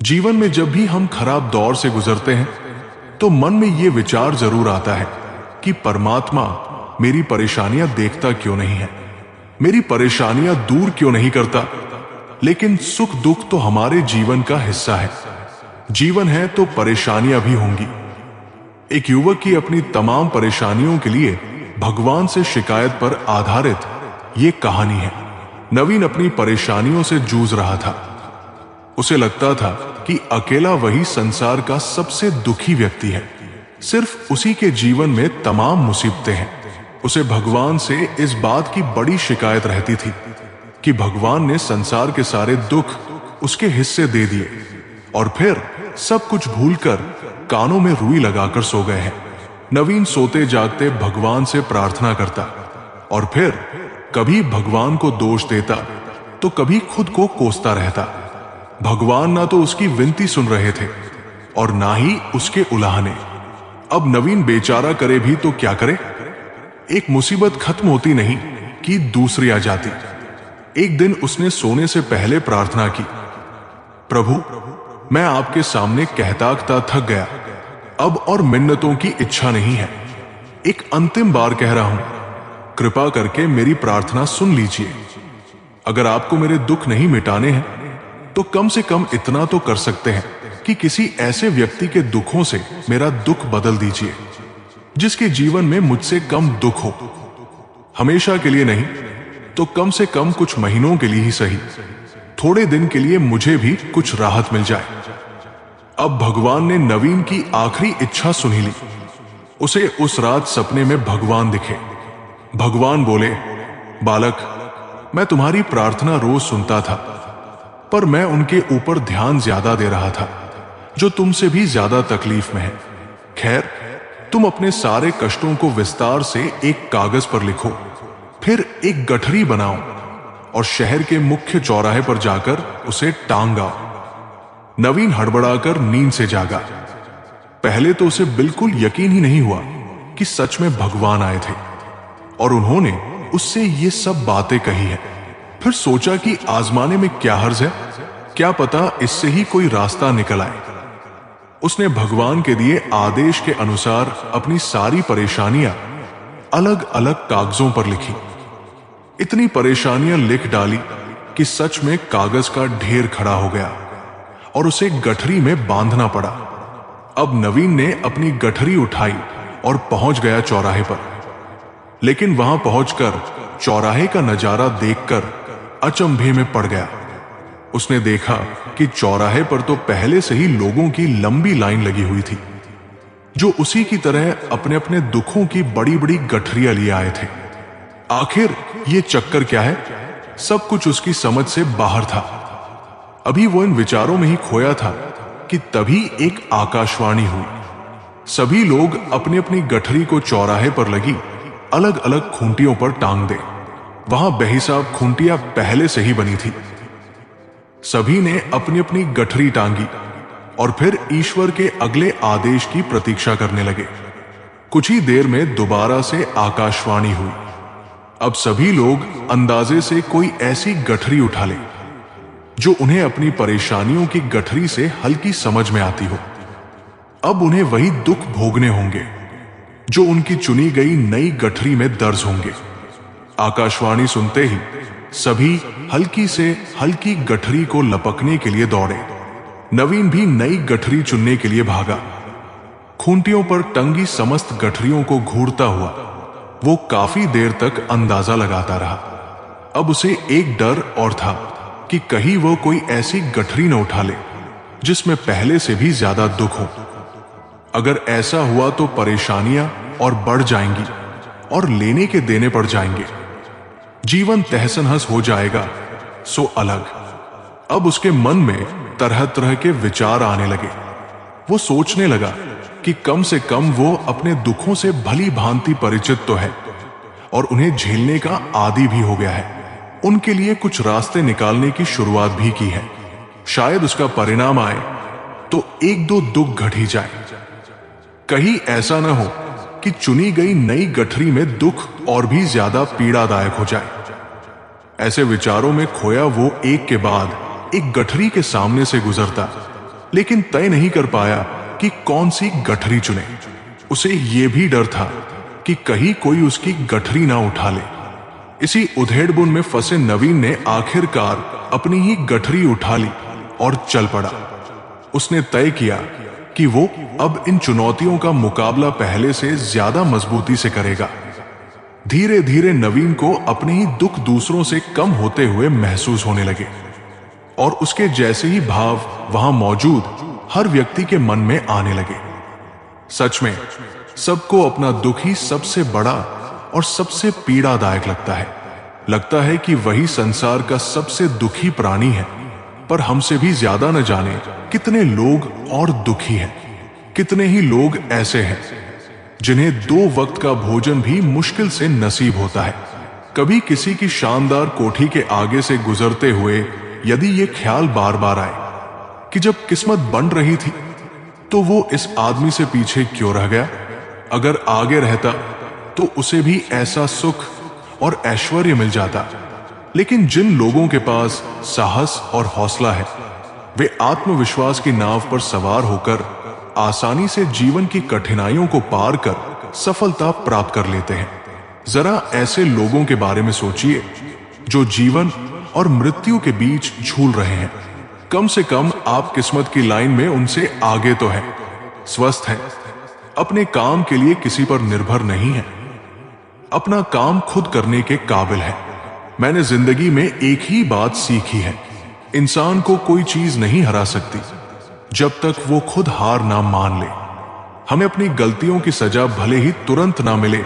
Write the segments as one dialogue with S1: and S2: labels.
S1: जीवन में जब भी हम खराब दौर से गुजरते हैं तो मन में यह विचार जरूर आता है कि परमात्मा मेरी परेशानियां देखता क्यों नहीं है, मेरी परेशानियां दूर क्यों नहीं करता। लेकिन सुख दुख तो हमारे जीवन का हिस्सा है। जीवन है तो परेशानियां भी होंगी। एक युवक की अपनी तमाम परेशानियों के लिए भगवान से शिकायत पर आधारित यह कहानी है। नवीन अपनी परेशानियों से जूझ रहा था। उसे लगता था कि अकेला वही संसार का सबसे दुखी व्यक्ति है। सिर्फ उसी के जीवन में तमाम मुसीबतें हैं। उसे भगवान से इस बात की बड़ी शिकायत रहती थी कि भगवान ने संसार के सारे दुख उसके हिस्से दे दिए और फिर सब कुछ भूलकर कानों में रुई लगाकर सो गए हैं। नवीन सोते जागते भगवान से प्रार्थना करता और फिर कभी भगवान को दोष देता तो कभी खुद को कोसता रहता। भगवान ना तो उसकी विनती सुन रहे थे और ना ही उसके उलाहने। अब नवीन बेचारा करे भी तो क्या करे। एक मुसीबत खत्म होती नहीं कि दूसरी आ जाती। एक दिन उसने सोने से पहले प्रार्थना की, प्रभु मैं आपके सामने कहता थक गया, अब और मिन्नतों की इच्छा नहीं है। एक अंतिम बार कह रहा हूं, कृपा करके मेरी प्रार्थना सुन लीजिए। अगर आपको मेरे दुख नहीं मिटाने हैं तो कम से कम इतना तो कर सकते हैं कि किसी ऐसे व्यक्ति के दुखों से मेरा दुख बदल दीजिए जिसके जीवन में मुझसे कम दुख हो। हमेशा के लिए नहीं तो कम से कम कुछ महीनों के लिए ही सही, थोड़े दिन के लिए मुझे भी कुछ राहत मिल जाए। अब भगवान ने नवीन की आखिरी इच्छा सुनी ली। उसे उस रात सपने में भगवान दिखे। भगवान बोले, बालक मैं तुम्हारी प्रार्थना रोज सुनता था, पर मैं उनके ऊपर ध्यान ज्यादा दे रहा था जो तुमसे भी ज्यादा तकलीफ में है। खैर तुम अपने सारे कष्टों को विस्तार से एक कागज पर लिखो, फिर एक गठरी बनाओ और शहर के मुख्य चौराहे पर जाकर उसे टांग आओ। नवीन हड़बड़ाकर नींद से जागा। पहले तो उसे बिल्कुल यकीन ही नहीं हुआ कि सच में भगवान आए थे और उन्होंने उससे ये सब बातें कही है। फिर सोचा कि आजमाने में क्या हर्ज है, क्या पता इससे ही कोई रास्ता निकल आए। उसने भगवान के दिए आदेश के अनुसार अपनी सारी परेशानियां अलग अलग कागजों पर लिखी। इतनी परेशानियां लिख डाली कि सच में कागज का ढेर खड़ा हो गया और उसे गठरी में बांधना पड़ा। अब नवीन ने अपनी गठरी उठाई और पहुंच गया चौराहे पर। लेकिन वहां पहुंचकर चौराहे का नजारा देखकर अचंभे में पड़ गया। उसने देखा कि चौराहे पर तो पहले से ही लोगों की लंबी लाइन लगी हुई थी जो उसी की तरह अपने अपने दुखों की बड़ी बड़ी गठरियां लिए आए थे। आखिर ये चक्कर क्या है, सब कुछ उसकी समझ से बाहर था। अभी वो इन विचारों में ही खोया था कि तभी एक आकाशवाणी हुई। सभी लोग अपनी अपनी गठरी को चौराहे पर लगी अलग अलग खूंटियों पर टांग दे। वहां बेहिसाब खूंटियां पहले से ही बनी थी। सभी ने अपनी अपनी गठरी टांगी और फिर ईश्वर के अगले आदेश की प्रतीक्षा करने लगे। कुछ ही देर में दोबारा से आकाशवाणी हुई। अब सभी लोग अंदाजे से कोई ऐसी गठरी उठा ले जो उन्हें अपनी परेशानियों की गठरी से हल्की समझ में आती हो। अब उन्हें वही दुख भोगने होंगे जो उनकी चुनी गई नई गठरी में दर्ज होंगे। आकाशवाणी सुनते ही सभी हल्की से हल्की गठरी को लपकने के लिए दौड़े। नवीन भी नई गठरी चुनने के लिए भागा। खूंटियों पर टंगी समस्त गठरियों को घूरता हुआ वो काफी देर तक अंदाजा लगाता रहा। अब उसे एक डर और था कि कहीं वो कोई ऐसी गठरी न उठा ले जिसमें पहले से भी ज्यादा दुख हो। अगर ऐसा हुआ तो परेशानियां और बढ़ जाएंगी और लेने के देने पड़ जाएंगे। जीवन तहस-नहस हो जाएगा सो अलग। अब उसके मन में तरह तरह के विचार आने लगे। वो सोचने लगा कि कम से कम वो अपने दुखों से भली भांति परिचित तो है और उन्हें झेलने का आदी भी हो गया है। उनके लिए कुछ रास्ते निकालने की शुरुआत भी की है। शायद उसका परिणाम आए तो एक दो दुख घट ही जाए। कहीं ऐसा न हो कि चुनी गई नई गठरी में दुख और भी ज्यादा पीड़ादायक हो जाए। ऐसे विचारों में खोया वो एक के बाद एक गठरी के सामने से गुजरता, लेकिन तय नहीं कर पाया कि कौन सी गठरी चुने। उसे ये भी डर था कि कहीं कोई उसकी गठरी ना उठा ले। इसी उधेड़बुन में फंसे नवीन ने आखिरकार अपनी ही गठरी उठा ली और चल पड़ा। उसने तय किया कि वो अब इन चुनौतियों का मुकाबला पहले से ज्यादा मजबूती से करेगा। धीरे धीरे नवीन को अपने ही दुख दूसरों से कम होते हुए महसूस होने लगे और उसके जैसे ही भाव वहां मौजूद हर व्यक्ति के मन में आने लगे। सच में सबको अपना दुख ही सबसे बड़ा और सबसे पीड़ादायक लगता है कि वही संसार का सबसे दुखी प्राणी है। पर हमसे भी ज्यादा न जाने कितने लोग और दुखी हैं। कितने ही लोग ऐसे हैं जिन्हें 2 वक्त का भोजन भी मुश्किल से नसीब होता है। कभी किसी की शानदार कोठी के आगे से गुजरते हुए यदि ये ख्याल बार बार आए कि जब किस्मत बन रही थी तो वो इस आदमी से पीछे क्यों रह गया। अगर आगे रहता तो उसे भी ऐसा सुख और ऐश्वर्य मिल जाता। लेकिन जिन लोगों के पास साहस और हौसला है, वे आत्मविश्वास की नाव पर सवार होकर आसानी से जीवन की कठिनाइयों को पार कर सफलता प्राप्त कर लेते हैं। जरा ऐसे लोगों के बारे में सोचिए जो जीवन और मृत्यु के बीच झूल रहे हैं। कम से कम आप किस्मत की लाइन में उनसे आगे तो हैं, स्वस्थ हैं, अपने काम के लिए किसी पर निर्भर नहीं है, अपना काम खुद करने के काबिल है। मैंने जिंदगी में एक ही बात सीखी है, इंसान को कोई चीज नहीं हरा सकती जब तक वो खुद हार ना मान ले। हमें अपनी गलतियों की सजा भले ही तुरंत ना मिले,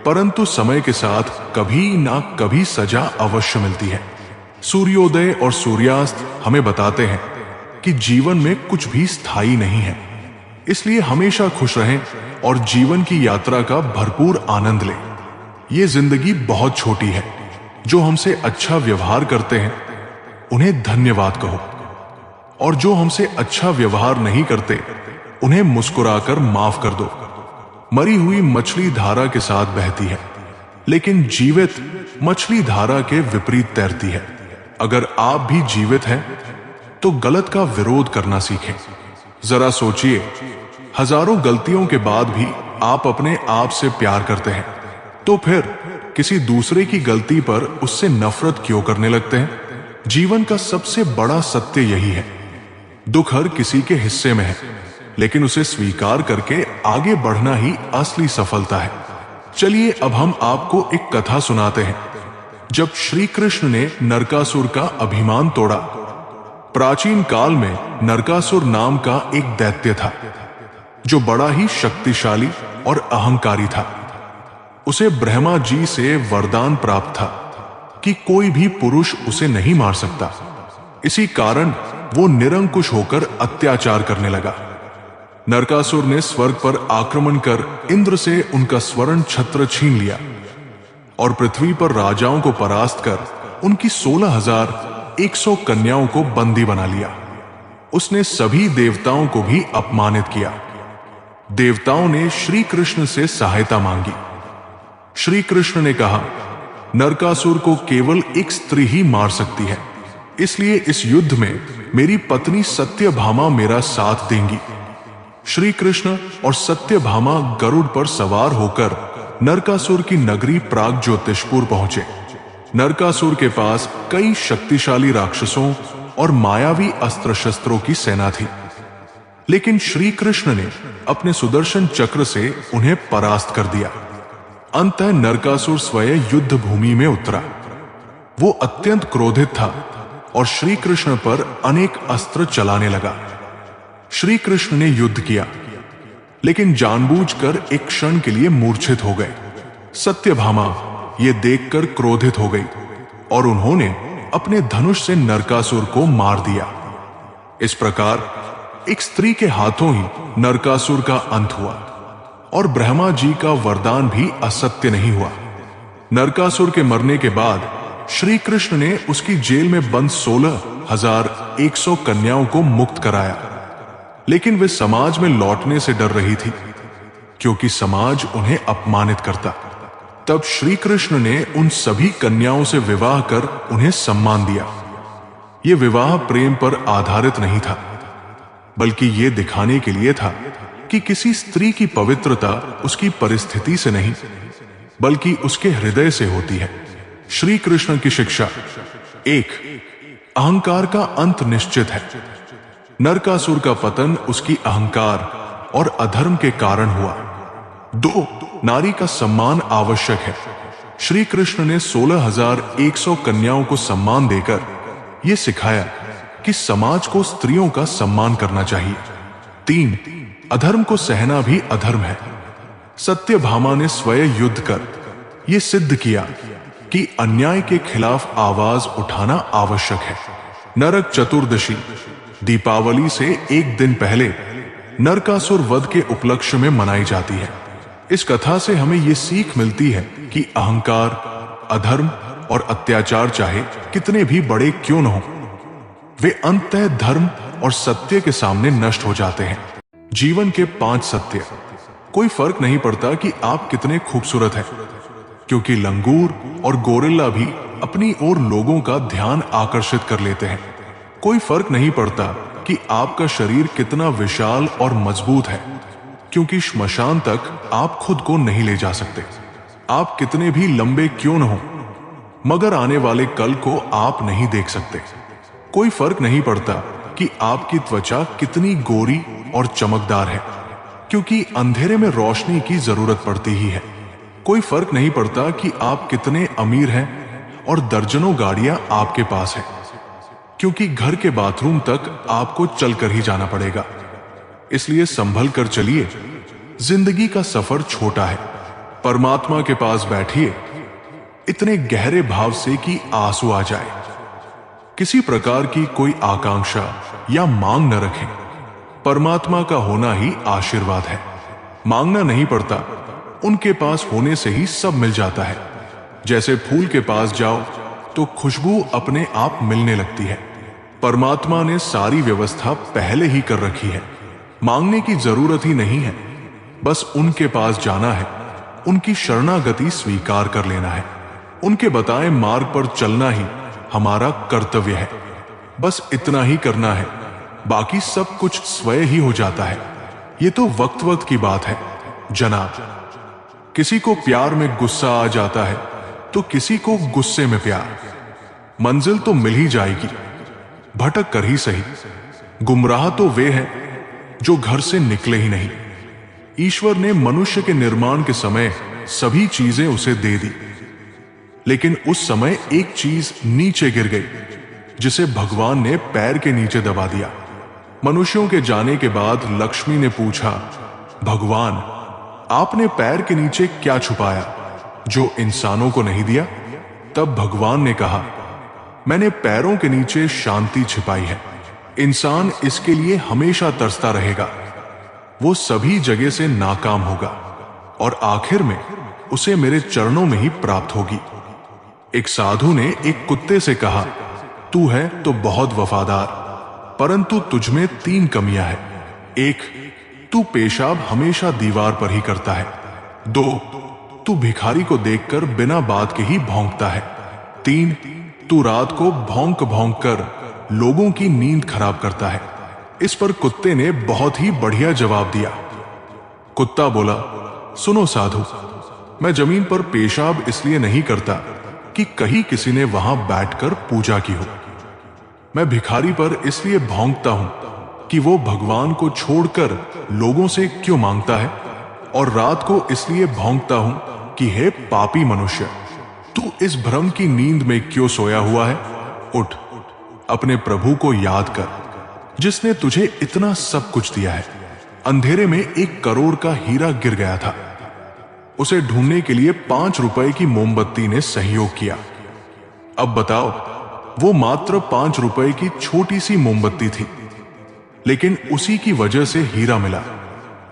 S1: परंतु समय के साथ कभी ना कभी सजा अवश्य मिलती है। सूर्योदय और सूर्यास्त हमें बताते हैं कि जीवन में कुछ भी स्थायी नहीं है। इसलिए हमेशा खुश रहें और जीवन की यात्रा का भरपूर आनंद लें। ये जिंदगी बहुत छोटी है। जो हमसे अच्छा व्यवहार करते हैं उन्हें धन्यवाद कहो, और जो हमसे अच्छा व्यवहार नहीं करते उन्हें मुस्कुराकर माफ कर दो। मरी हुई मछली धारा के साथ बहती है, लेकिन जीवित मछली धारा के विपरीत तैरती है। अगर आप भी जीवित हैं तो गलत का विरोध करना सीखें। जरा सोचिए, हजारों गलतियों के बाद भी आप अपने आप से प्यार करते हैं, तो फिर किसी दूसरे की गलती पर उससे नफरत क्यों करने लगते हैं? जीवन का सबसे बड़ा सत्य यही है, दुख हर किसी के हिस्से में है, लेकिन उसे स्वीकार करके आगे बढ़ना ही असली सफलता है। चलिए अब हम आपको एक कथा सुनाते हैं। जब श्री कृष्ण ने नरकासुर का अभिमान तोड़ा। प्राचीन काल में नरकासुर नाम का एक दैत्य था जो बड़ा ही शक्तिशाली और अहंकारी था। उसे ब्रह्मा जी से वरदान प्राप्त था कि कोई भी पुरुष उसे नहीं मार सकता। इसी कारण वो निरंकुश होकर अत्याचार करने लगा। नरकासुर ने स्वर्ग पर आक्रमण कर इंद्र से उनका स्वर्ण छत्र छीन लिया और पृथ्वी पर राजाओं को परास्त कर उनकी 16,100 कन्याओं को बंदी बना लिया। उसने सभी देवताओं को भी अपमानित किया। देवताओं ने श्री कृष्ण से सहायता मांगी। श्री कृष्ण ने कहा, नरकासुर को केवल एक स्त्री ही मार सकती है, इसलिए इस युद्ध में मेरी पत्नी सत्यभामा मेरा साथ देंगी। श्री कृष्ण और सत्यभामा गरुड़ पर सवार होकर नरकासुर की नगरी प्राग ज्योतिषपुर पहुंचे। नरकासुर के पास कई शक्तिशाली राक्षसों और मायावी अस्त्र शस्त्रों की सेना थी, लेकिन श्री कृष्ण ने अपने सुदर्शन चक्र से उन्हें परास्त कर दिया। अंततः नरकासुर स्वयं युद्ध भूमि में उतरा। वो अत्यंत क्रोधित था और श्री कृष्ण पर अनेक अस्त्र चलाने लगा। श्री कृष्ण ने युद्ध किया, लेकिन जानबूझकर एक क्षण के लिए मूर्छित हो गए। सत्यभामा ये देखकर क्रोधित हो गई और उन्होंने अपने धनुष से नरकासुर को मार दिया। इस प्रकार एक स्त्री के हाथों ही नरकासुर का अंत हुआ और ब्रह्मा जी का वरदान भी असत्य नहीं हुआ। नरकासुर के मरने के बाद श्री कृष्ण ने उसकी जेल में बंद 16,100 कन्याओं को मुक्त कराया, लेकिन वे समाज में लौटने से डर रही थी, क्योंकि समाज उन्हें अपमानित करता। तब श्री कृष्ण ने उन सभी कन्याओं से विवाह कर उन्हें सम्मान दिया। यह विवाह प्रेम पर आधारित नहीं था, बल्कि यह दिखाने के लिए था कि किसी स्त्री की पवित्रता उसकी परिस्थिति से नहीं, बल्कि उसके हृदय से होती है। श्री कृष्ण की शिक्षा: 1. अहंकार का अंत निश्चित है। नरकासुर का पतन उसकी अहंकार और अधर्म के कारण हुआ। 2. नारी का सम्मान आवश्यक है। श्री कृष्ण ने 16,100 कन्याओं को सम्मान देकर यह सिखाया कि समाज को स्त्रियों का सम्मान करना चाहिए। 3. अधर्म को सहना भी अधर्म है। सत्यभामा ने स्वयं युद्ध कर यह सिद्ध किया कि अन्याय के खिलाफ आवाज उठाना आवश्यक है। नरक चतुर्दशी दीपावली से एक दिन पहले नरकासुर वध के उपलक्ष्य में मनाई जाती है। इस कथा से हमें यह सीख मिलती है कि अहंकार, अधर्म और अत्याचार चाहे कितने भी बड़े क्यों न हो, वे अंततः धर्म और सत्य के सामने नष्ट हो जाते हैं। जीवन के 5 सत्य। कोई फर्क नहीं पड़ता कि आप कितने खूबसूरत हैं, क्योंकि लंगूर और गोरिल्ला भी अपनी ओर लोगों का ध्यान आकर्षित कर लेते हैं। कोई फर्क नहीं पड़ता कि आपका शरीर कितना विशाल और मजबूत है, क्योंकि श्मशान तक आप खुद को नहीं ले जा सकते। आप कितने भी लंबे क्यों न हो, मगर आने वाले कल को आप नहीं देख सकते। कोई फर्क नहीं पड़ता कि आपकी त्वचा कितनी गोरी और चमकदार है, क्योंकि अंधेरे में रोशनी की जरूरत पड़ती ही है। कोई फर्क नहीं पड़ता कि आप कितने अमीर हैं और दर्जनों गाड़ियां आपके पास हैं, क्योंकि घर के बाथरूम तक आपको चलकर ही जाना पड़ेगा। इसलिए संभल कर चलिए। जिंदगी का सफर छोटा है। परमात्मा के पास बैठिए इतने गहरे भाव से कि आंसू आ जाए। किसी प्रकार की कोई आकांक्षा या मांग न रखें। परमात्मा का होना ही आशीर्वाद है। मांगना नहीं पड़ता, उनके पास होने से ही सब मिल जाता है। जैसे फूल के पास जाओ तो खुशबू अपने आप मिलने लगती है। परमात्मा ने सारी व्यवस्था पहले ही कर रखी है। मांगने की जरूरत ही नहीं है, बस उनके पास जाना है, उनकी शरणागति स्वीकार कर लेना है। उनके बताए मार्ग पर चलना ही हमारा कर्तव्य है। बस इतना ही करना है, बाकी सब कुछ स्वयं ही हो जाता है। ये तो वक्त वक्त की बात है जनाब। किसी को प्यार में गुस्सा आ जाता है तो किसी को गुस्से में प्यार। मंजिल तो मिल ही जाएगी, भटक कर ही सही। गुमराह तो वे हैं जो घर से निकले ही नहीं। ईश्वर ने मनुष्य के निर्माण के समय सभी चीजें उसे दे दी, लेकिन उस समय एक चीज नीचे गिर गई, जिसे भगवान ने पैर के नीचे दबा दिया। मनुष्यों के जाने के बाद लक्ष्मी ने पूछा, भगवान आपने पैर के नीचे क्या छुपाया जो इंसानों को नहीं दिया? तब भगवान ने कहा, मैंने पैरों के नीचे शांति छिपाई है। इंसान इसके लिए हमेशा तरसता रहेगा। वो सभी जगह से नाकाम होगा और आखिर में उसे मेरे चरणों में ही प्राप्त होगी। एक साधु ने एक कुत्ते से कहा, तू है तो बहुत वफादार, परंतु तुझमें 3 कमियां हैं। 1, तू पेशाब हमेशा दीवार पर ही करता है। 2, तू भिखारी को देखकर बिना बात के ही भौंकता है। 3, तू रात को भौंक भौंक कर लोगों की नींद खराब करता है। इस पर कुत्ते ने बहुत ही बढ़िया जवाब दिया। कुत्ता बोला, सुनो साधु, मैं जमीन पर पेशाब इसलिए नहीं करता कि कहीं किसी ने वहां बैठकर पूजा की हो। मैं भिखारी पर इसलिए भौंकता हूं कि वो भगवान को छोड़कर लोगों से क्यों मांगता है, और रात को इसलिए भौंकता हूं कि हे पापी मनुष्य, तू इस भ्रम की नींद में क्यों सोया हुआ है? उठ, अपने प्रभु को याद कर, जिसने तुझे इतना सब कुछ दिया है। अंधेरे में 1 करोड़ का हीरा गिर गया था। उसे ढूंढने के लिए 5 रुपए की मोमबत्ती ने सहयोग किया। अब बताओ, वो मात्र 5 रुपए की छोटी सी मोमबत्ती थी, लेकिन उसी की वजह से हीरा मिला।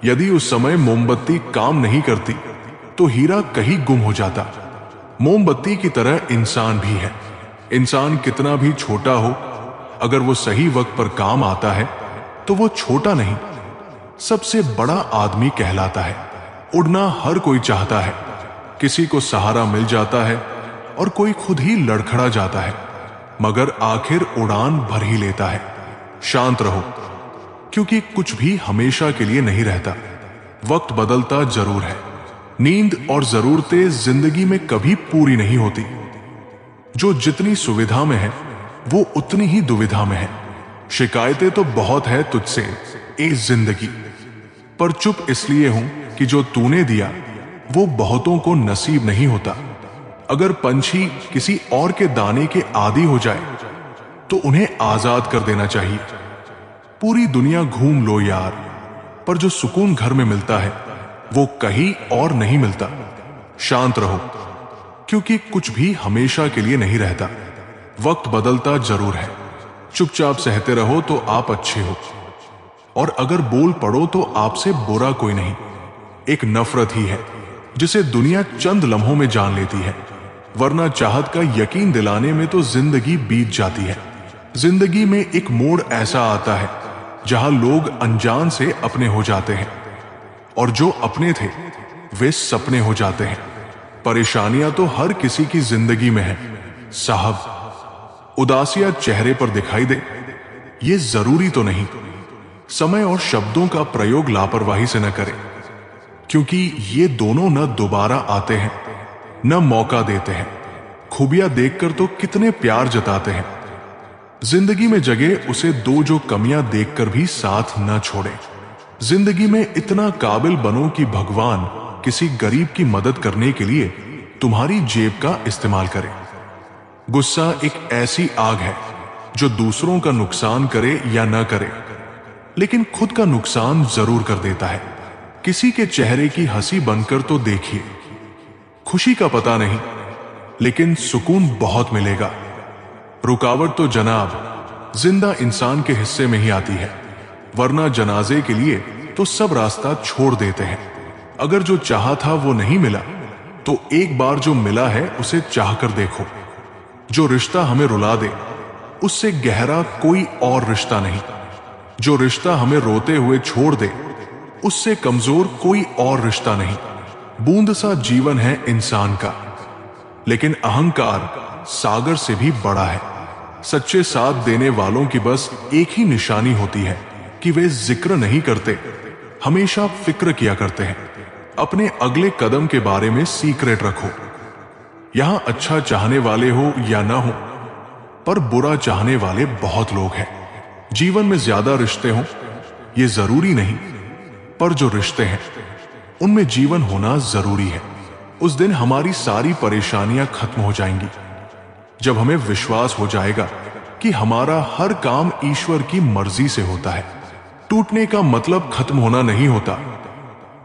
S1: यदि उस समय मोमबत्ती काम नहीं करती तो हीरा कहीं गुम हो जाता। मोमबत्ती की तरह इंसान भी है। इंसान कितना भी छोटा हो, अगर वो सही वक्त पर काम आता है तो वो छोटा नहीं, सबसे बड़ा आदमी कहलाता है। उड़ना हर कोई चाहता है, किसी को सहारा मिल जाता है और कोई खुद ही लड़खड़ा जाता है, मगर आखिर उड़ान भर ही लेता है। शांत रहो, क्योंकि कुछ भी हमेशा के लिए नहीं रहता। वक्त बदलता जरूर है। नींद और जरूरतें जिंदगी में कभी पूरी नहीं होती। जो जितनी सुविधा में है वो उतनी ही दुविधा में है। शिकायतें तो बहुत है तुझसे ए जिंदगी, पर चुप इसलिए हूं कि जो तूने दिया वो बहुतों को नसीब नहीं होता। अगर पंछी किसी और के दाने के आदी हो जाए तो उन्हें आजाद कर देना चाहिए। पूरी दुनिया घूम लो यार, पर जो सुकून घर में मिलता है वो कहीं और नहीं मिलता। शांत रहो, क्योंकि कुछ भी हमेशा के लिए नहीं रहता। वक्त बदलता जरूर है। चुपचाप सहते रहो तो आप अच्छे हो, और अगर बोल पड़ो तो आपसे बुरा कोई नहीं। एक नफरत ही है जिसे दुनिया चंद लम्हों में जान लेती है, वरना चाहत का यकीन दिलाने में तो जिंदगी बीत जाती है। जिंदगी में एक मोड़ ऐसा आता है जहां लोग अनजान से अपने हो जाते हैं, और जो अपने थे वे सपने हो जाते हैं। परेशानियां तो हर किसी की जिंदगी में है साहब। उदासियां चेहरे पर दिखाई दे ये जरूरी तो नहीं। समय और शब्दों का प्रयोग लापरवाही से न करें, क्योंकि ये दोनों न दोबारा आते हैं न मौका देते हैं। खूबियां देखकर तो कितने प्यार जताते हैं। जिंदगी में जगे उसे दो जो कमियां देखकर भी साथ न छोड़े। जिंदगी में इतना काबिल बनो कि भगवान किसी गरीब की मदद करने के लिए तुम्हारी जेब का इस्तेमाल करे। गुस्सा एक ऐसी आग है जो दूसरों का नुकसान करे या न करे, लेकिन खुद का नुकसान जरूर कर देता है। किसी के चेहरे की हंसी बनकर तो देखिए। खुशी का पता नहीं, लेकिन सुकून बहुत मिलेगा। रुकावट तो जनाब जिंदा इंसान के हिस्से में ही आती है, वरना जनाजे के लिए तो सब रास्ता छोड़ देते हैं। अगर जो चाहा था वो नहीं मिला तो एक बार जो मिला है उसे चाह कर देखो। जो रिश्ता हमें रुला दे उससे गहरा कोई और रिश्ता नहीं। जो रिश्ता हमें रोते हुए छोड़ दे उससे कमजोर कोई और रिश्ता नहीं। बूंद सा जीवन है इंसान का, लेकिन अहंकार सागर से भी बड़ा है। सच्चे साथ देने वालों की बस एक ही निशानी होती है कि वे जिक्र नहीं करते, हमेशा फिक्र किया करते हैं। अपने अगले कदम के बारे में सीक्रेट रखो। यहां अच्छा चाहने वाले हो या ना हो, पर बुरा चाहने वाले बहुत लोग हैं। जीवन में ज्यादा रिश्ते हों ये जरूरी नहीं, पर जो रिश्ते हैं उनमें जीवन होना जरूरी है। उस दिन हमारी सारी परेशानियां खत्म हो जाएंगी, जब हमें विश्वास हो जाएगा कि हमारा हर काम ईश्वर की मर्जी से होता है। टूटने का मतलब खत्म होना नहीं होता।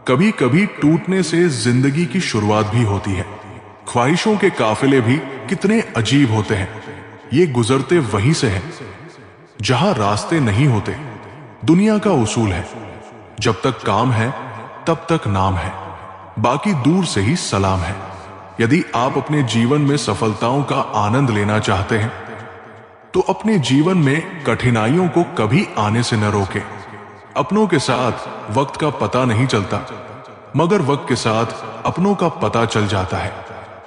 S1: कभी कभी टूटने से जिंदगी की शुरुआत भी होती है। ख्वाहिशों के काफिले भी कितने अजीब होते हैं। ये गुजरते वहीं से हैं जहां रास्ते नहीं होते। दुनिया का उसूल है, जब तक काम है तब तक नाम है, बाकी दूर से ही सलाम है। यदि आप अपने जीवन में सफलताओं का आनंद लेना चाहते हैं तो अपने जीवन में कठिनाइयों को कभी आने से न रोकें। अपनों के साथ वक्त का पता नहीं चलता, मगर वक्त के साथ अपनों का पता चल जाता है।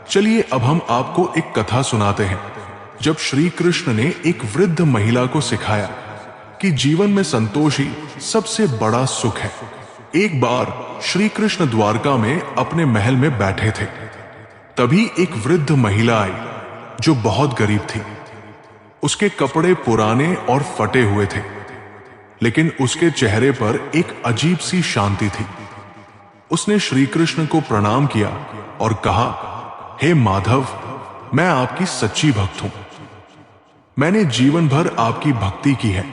S1: चलिए अब हम आपको एक कथा सुनाते हैं, जब श्री कृष्ण ने एक वृद्ध महिला को सिखाया कि जीवन में संतोष ही सबसे बड़ा सुख है। एक बार श्री कृष्ण द्वारका में अपने महल में बैठे थे। तभी एक वृद्ध महिला आई जो बहुत गरीब थी। उसके कपड़े पुराने और फटे हुए थे, लेकिन उसके चेहरे पर एक अजीब सी शांति थी। उसने श्री कृष्ण को प्रणाम किया और कहा, हे माधव, मैं आपकी सच्ची भक्त हूं। मैंने जीवन भर आपकी भक्ति की है,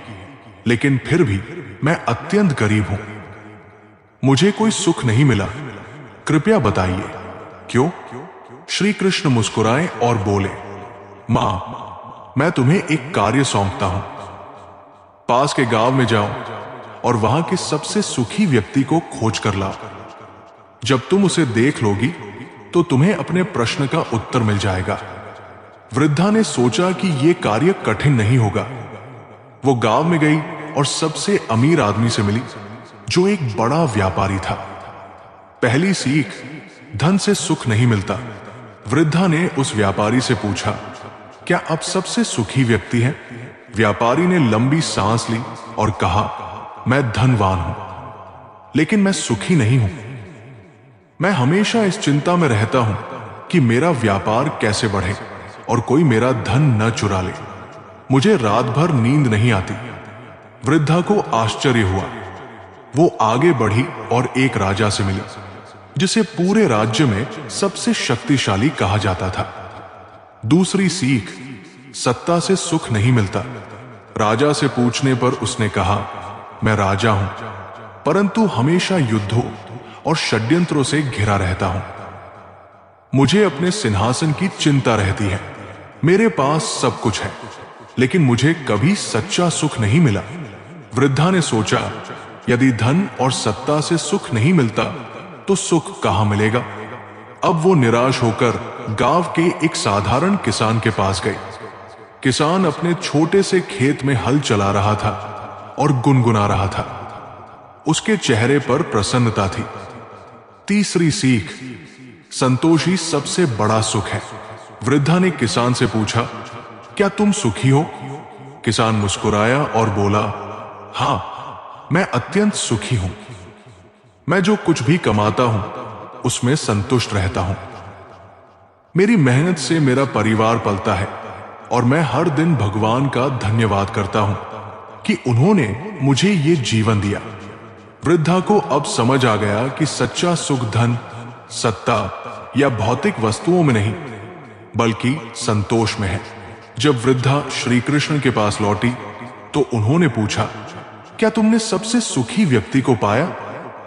S1: लेकिन फिर भी मैं अत्यंत गरीब हूं। मुझे कोई सुख नहीं मिला, कृपया बताइए क्यों? श्री कृष्ण मुस्कुराए और बोले, मां, मैं तुम्हें एक कार्य सौंपता हूं। पास के गांव में जाओ और वहां के सबसे सुखी व्यक्ति को खोज कर लाओ। जब तुम उसे देख लोगी तो तुम्हें अपने प्रश्न का उत्तर मिल जाएगा। वृद्धा ने सोचा कि यह कार्य कठिन नहीं होगा। वो गांव में गई और सबसे अमीर आदमी से मिली, जो एक बड़ा व्यापारी था। पहली सीख, धन से सुख नहीं मिलता। वृद्धा ने उस व्यापारी से पूछा, क्या आप सबसे सुखी व्यक्ति हैं? व्यापारी ने लंबी सांस ली और कहा, मैं धनवान हूं, लेकिन मैं सुखी नहीं हूं। मैं हमेशा इस चिंता में रहता हूं कि मेरा व्यापार कैसे बढ़े और कोई मेरा धन न चुरा ले। मुझे रात भर नींद नहीं आती। वृद्धा को आश्चर्य हुआ। वो आगे बढ़ी और एक राजा से मिली, जिसे पूरे राज्य में सबसे शक्तिशाली कहा जाता था। दूसरी सीख, सत्ता से सुख नहीं मिलता। राजा से पूछने पर उसने कहा, मैं राजा हूं, परंतु हमेशा युद्धों और षड्यंत्रों से घिरा रहता हूं। मुझे अपने सिंहासन की चिंता रहती है। मेरे पास सब कुछ है, लेकिन मुझे कभी सच्चा सुख नहीं मिला। वृद्धा ने सोचा, यदि धन और सत्ता से सुख नहीं मिलता तो सुख कहां मिलेगा। अब वो निराश होकर गांव के एक साधारण किसान के पास गई। किसान अपने छोटे से खेत में हल चला रहा था और गुनगुना रहा था। उसके चेहरे पर प्रसन्नता थी। तीसरी सीख, संतोष ही सबसे बड़ा सुख है। वृद्धा ने किसान से पूछा, क्या तुम सुखी हो? किसान मुस्कुराया और बोला, हां, मैं अत्यंत सुखी हूं। मैं जो कुछ भी कमाता हूं उसमें संतुष्ट रहता हूं। मेरी मेहनत से मेरा परिवार पलता है और मैं हर दिन भगवान का धन्यवाद करता हूं कि उन्होंने मुझे ये जीवन दिया। वृद्धा को अब समझ आ गया कि सच्चा सुख धन, सत्ता या भौतिक वस्तुओं में नहीं, बल्कि संतोष में है। जब वृद्धा श्री कृष्ण के पास लौटी तो उन्होंने पूछा, क्या तुमने सबसे सुखी व्यक्ति को पाया?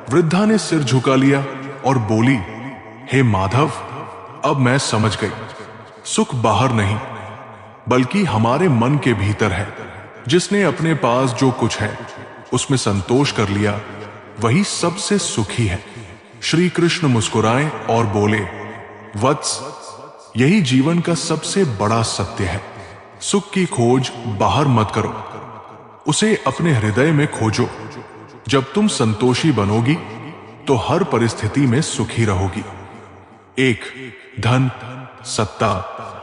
S1: वृद्धा ने सिर झुका लिया और बोली, हे माधव, अब मैं समझ गई। सुख बाहर नहीं, बल्कि हमारे मन के भीतर है। जिसने अपने पास जो कुछ है उसमें संतोष कर लिया, वही सबसे सुखी है। श्री कृष्ण मुस्कुराए और बोले, वत्स, यही जीवन का सबसे बड़ा सत्य है। सुख की खोज बाहर मत करो, उसे अपने हृदय में खोजो। जब तुम संतोषी बनोगी तो हर परिस्थिति में सुखी रहोगी। एक, धन, सत्ता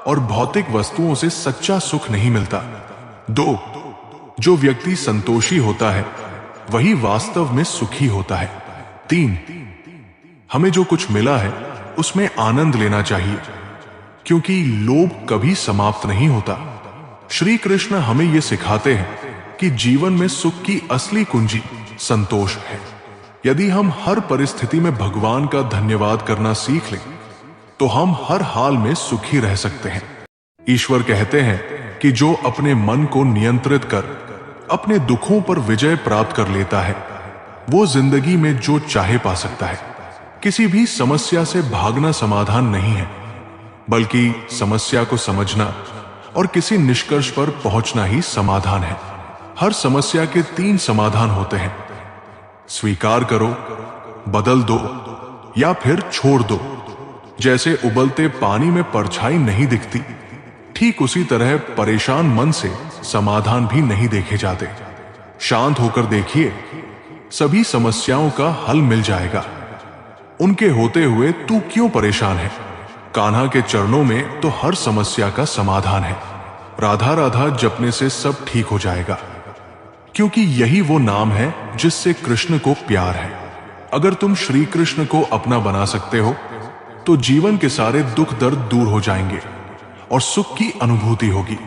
S1: और भौतिक वस्तुओं से सच्चा सुख नहीं मिलता। दो, जो व्यक्ति संतोषी होता है वही वास्तव में सुखी होता है। तीन, हमें जो कुछ मिला है उसमें आनंद लेना चाहिए, क्योंकि लोभ कभी समाप्त नहीं होता। श्री कृष्ण हमें यह सिखाते हैं कि जीवन में सुख की असली कुंजी संतोष है। यदि हम हर परिस्थिति में भगवान का धन्यवाद करना सीख लें तो हम हर हाल में सुखी रह सकते हैं। ईश्वर कहते हैं कि जो अपने मन को नियंत्रित कर अपने दुखों पर विजय प्राप्त कर लेता है, वो जिंदगी में जो चाहे पा सकता है। किसी भी समस्या से भागना समाधान नहीं है, बल्कि समस्या को समझना और किसी निष्कर्ष पर पहुंचना ही समाधान है। हर समस्या के 3 समाधान होते हैं, स्वीकार करो, बदल दो या फिर छोड़ दो। जैसे उबलते पानी में परछाई नहीं दिखती, ठीक उसी तरह परेशान मन से समाधान भी नहीं देखे जाते। शांत होकर देखिए, सभी समस्याओं का हल मिल जाएगा। उनके होते हुए तू क्यों परेशान है? कान्हा के चरणों में तो हर समस्या का समाधान है। राधा राधा जपने से सब ठीक हो जाएगा, क्योंकि यही वो नाम है जिससे कृष्ण को प्यार है। अगर तुम श्री कृष्ण को अपना बना सकते हो तो जीवन के सारे दुख दर्द दूर हो जाएंगे और सुख की अनुभूति होगी।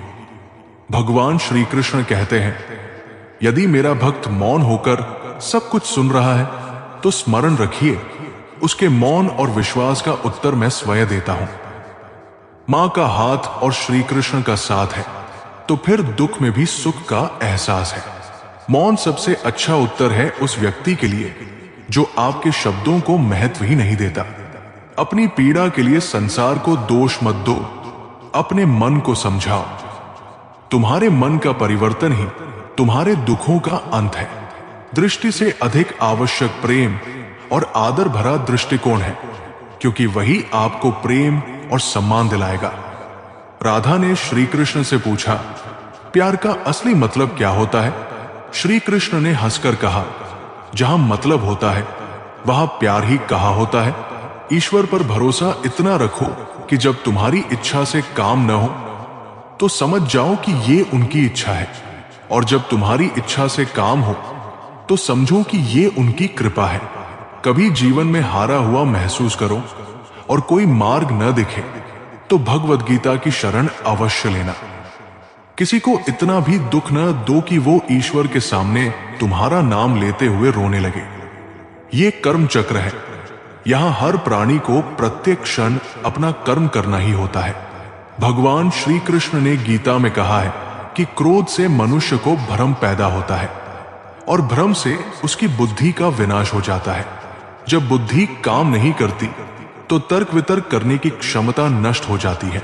S1: भगवान श्री कृष्ण कहते हैं, यदि मेरा भक्त मौन होकर सब कुछ सुन रहा है तो स्मरण रखिए, उसके मौन और विश्वास का उत्तर मैं स्वयं देता हूं। मां का हाथ और श्री कृष्ण का साथ है तो फिर दुख में भी सुख का एहसास है। मौन सबसे अच्छा उत्तर है उस व्यक्ति के लिए जो आपके शब्दों को महत्व ही नहीं देता। अपनी पीड़ा के लिए संसार को दोष मत दो, अपने मन को समझाओ। तुम्हारे मन का परिवर्तन ही तुम्हारे दुखों का अंत है। दृष्टि से अधिक आवश्यक प्रेम और आदर भरा दृष्टिकोण है, क्योंकि वही आपको प्रेम और सम्मान दिलाएगा। राधा ने श्री कृष्ण से पूछा, प्यार का असली मतलब क्या होता है? श्री कृष्ण ने हंसकर कहा, जहां मतलब होता है वहां प्यार ही कहा होता है। ईश्वर पर भरोसा इतना रखो कि जब तुम्हारी इच्छा से काम न हो तो समझ जाओ कि ये उनकी इच्छा है, और जब तुम्हारी इच्छा से काम हो तो समझो कि ये उनकी कृपा है। कभी जीवन में हारा हुआ महसूस करो और कोई मार्ग न दिखे तो भगवद गीता की शरण अवश्य लेना। किसी को इतना भी दुख न दो कि वो ईश्वर के सामने तुम्हारा नाम लेते हुए रोने लगे। ये कर्म चक्र है। यहां हर प्राणी को प्रत्येक क्षण अपना कर्म करना ही होता है। भगवान श्री कृष्ण ने गीता में कहा है कि क्रोध से मनुष्य को भ्रम पैदा होता है और भ्रम से उसकी बुद्धि का विनाश हो जाता है। जब बुद्धि काम नहीं करती तो तर्क वितर्क करने की क्षमता नष्ट हो जाती है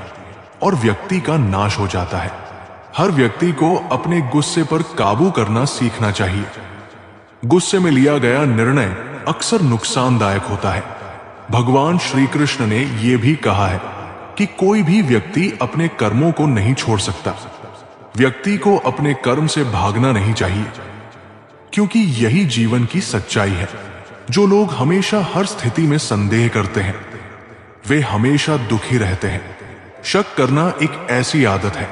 S1: और व्यक्ति का नाश हो जाता है। हर व्यक्ति को अपने गुस्से पर काबू करना सीखना चाहिए। गुस्से में लिया गया निर्णय अक्सर नुकसानदायक होता है। भगवान श्री कृष्ण ने यह भी कहा है कि कोई भी व्यक्ति अपने कर्मों को नहीं छोड़ सकता। व्यक्ति को अपने कर्म से भागना नहीं चाहिए, क्योंकि यही जीवन की सच्चाई है। जो लोग हमेशा हर स्थिति में संदेह करते हैं वे हमेशा दुखी रहते हैं। शक करना एक ऐसी आदत है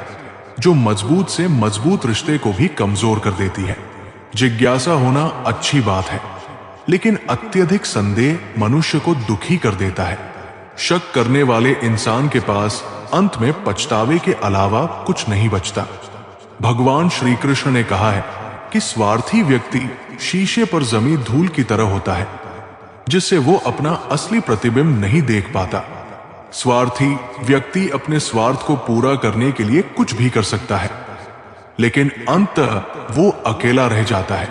S1: जो मजबूत से मजबूत रिश्ते को भी कमजोर कर देती है। जिज्ञासा होना अच्छी बात है, लेकिन अत्यधिक संदेह मनुष्य को दुखी कर देता है। शक करने वाले इंसान के पास अंत में पछतावे के अलावा कुछ नहीं बचता। भगवान श्री कृष्ण ने कहा है कि स्वार्थी व्यक्ति शीशे पर जमी धूल की तरह होता है, जिससे वो अपना असली प्रतिबिंब नहीं देख पाता। स्वार्थी व्यक्ति अपने स्वार्थ को पूरा करने के लिए कुछ भी कर सकता है, लेकिन अंततः वो अकेला रह जाता है।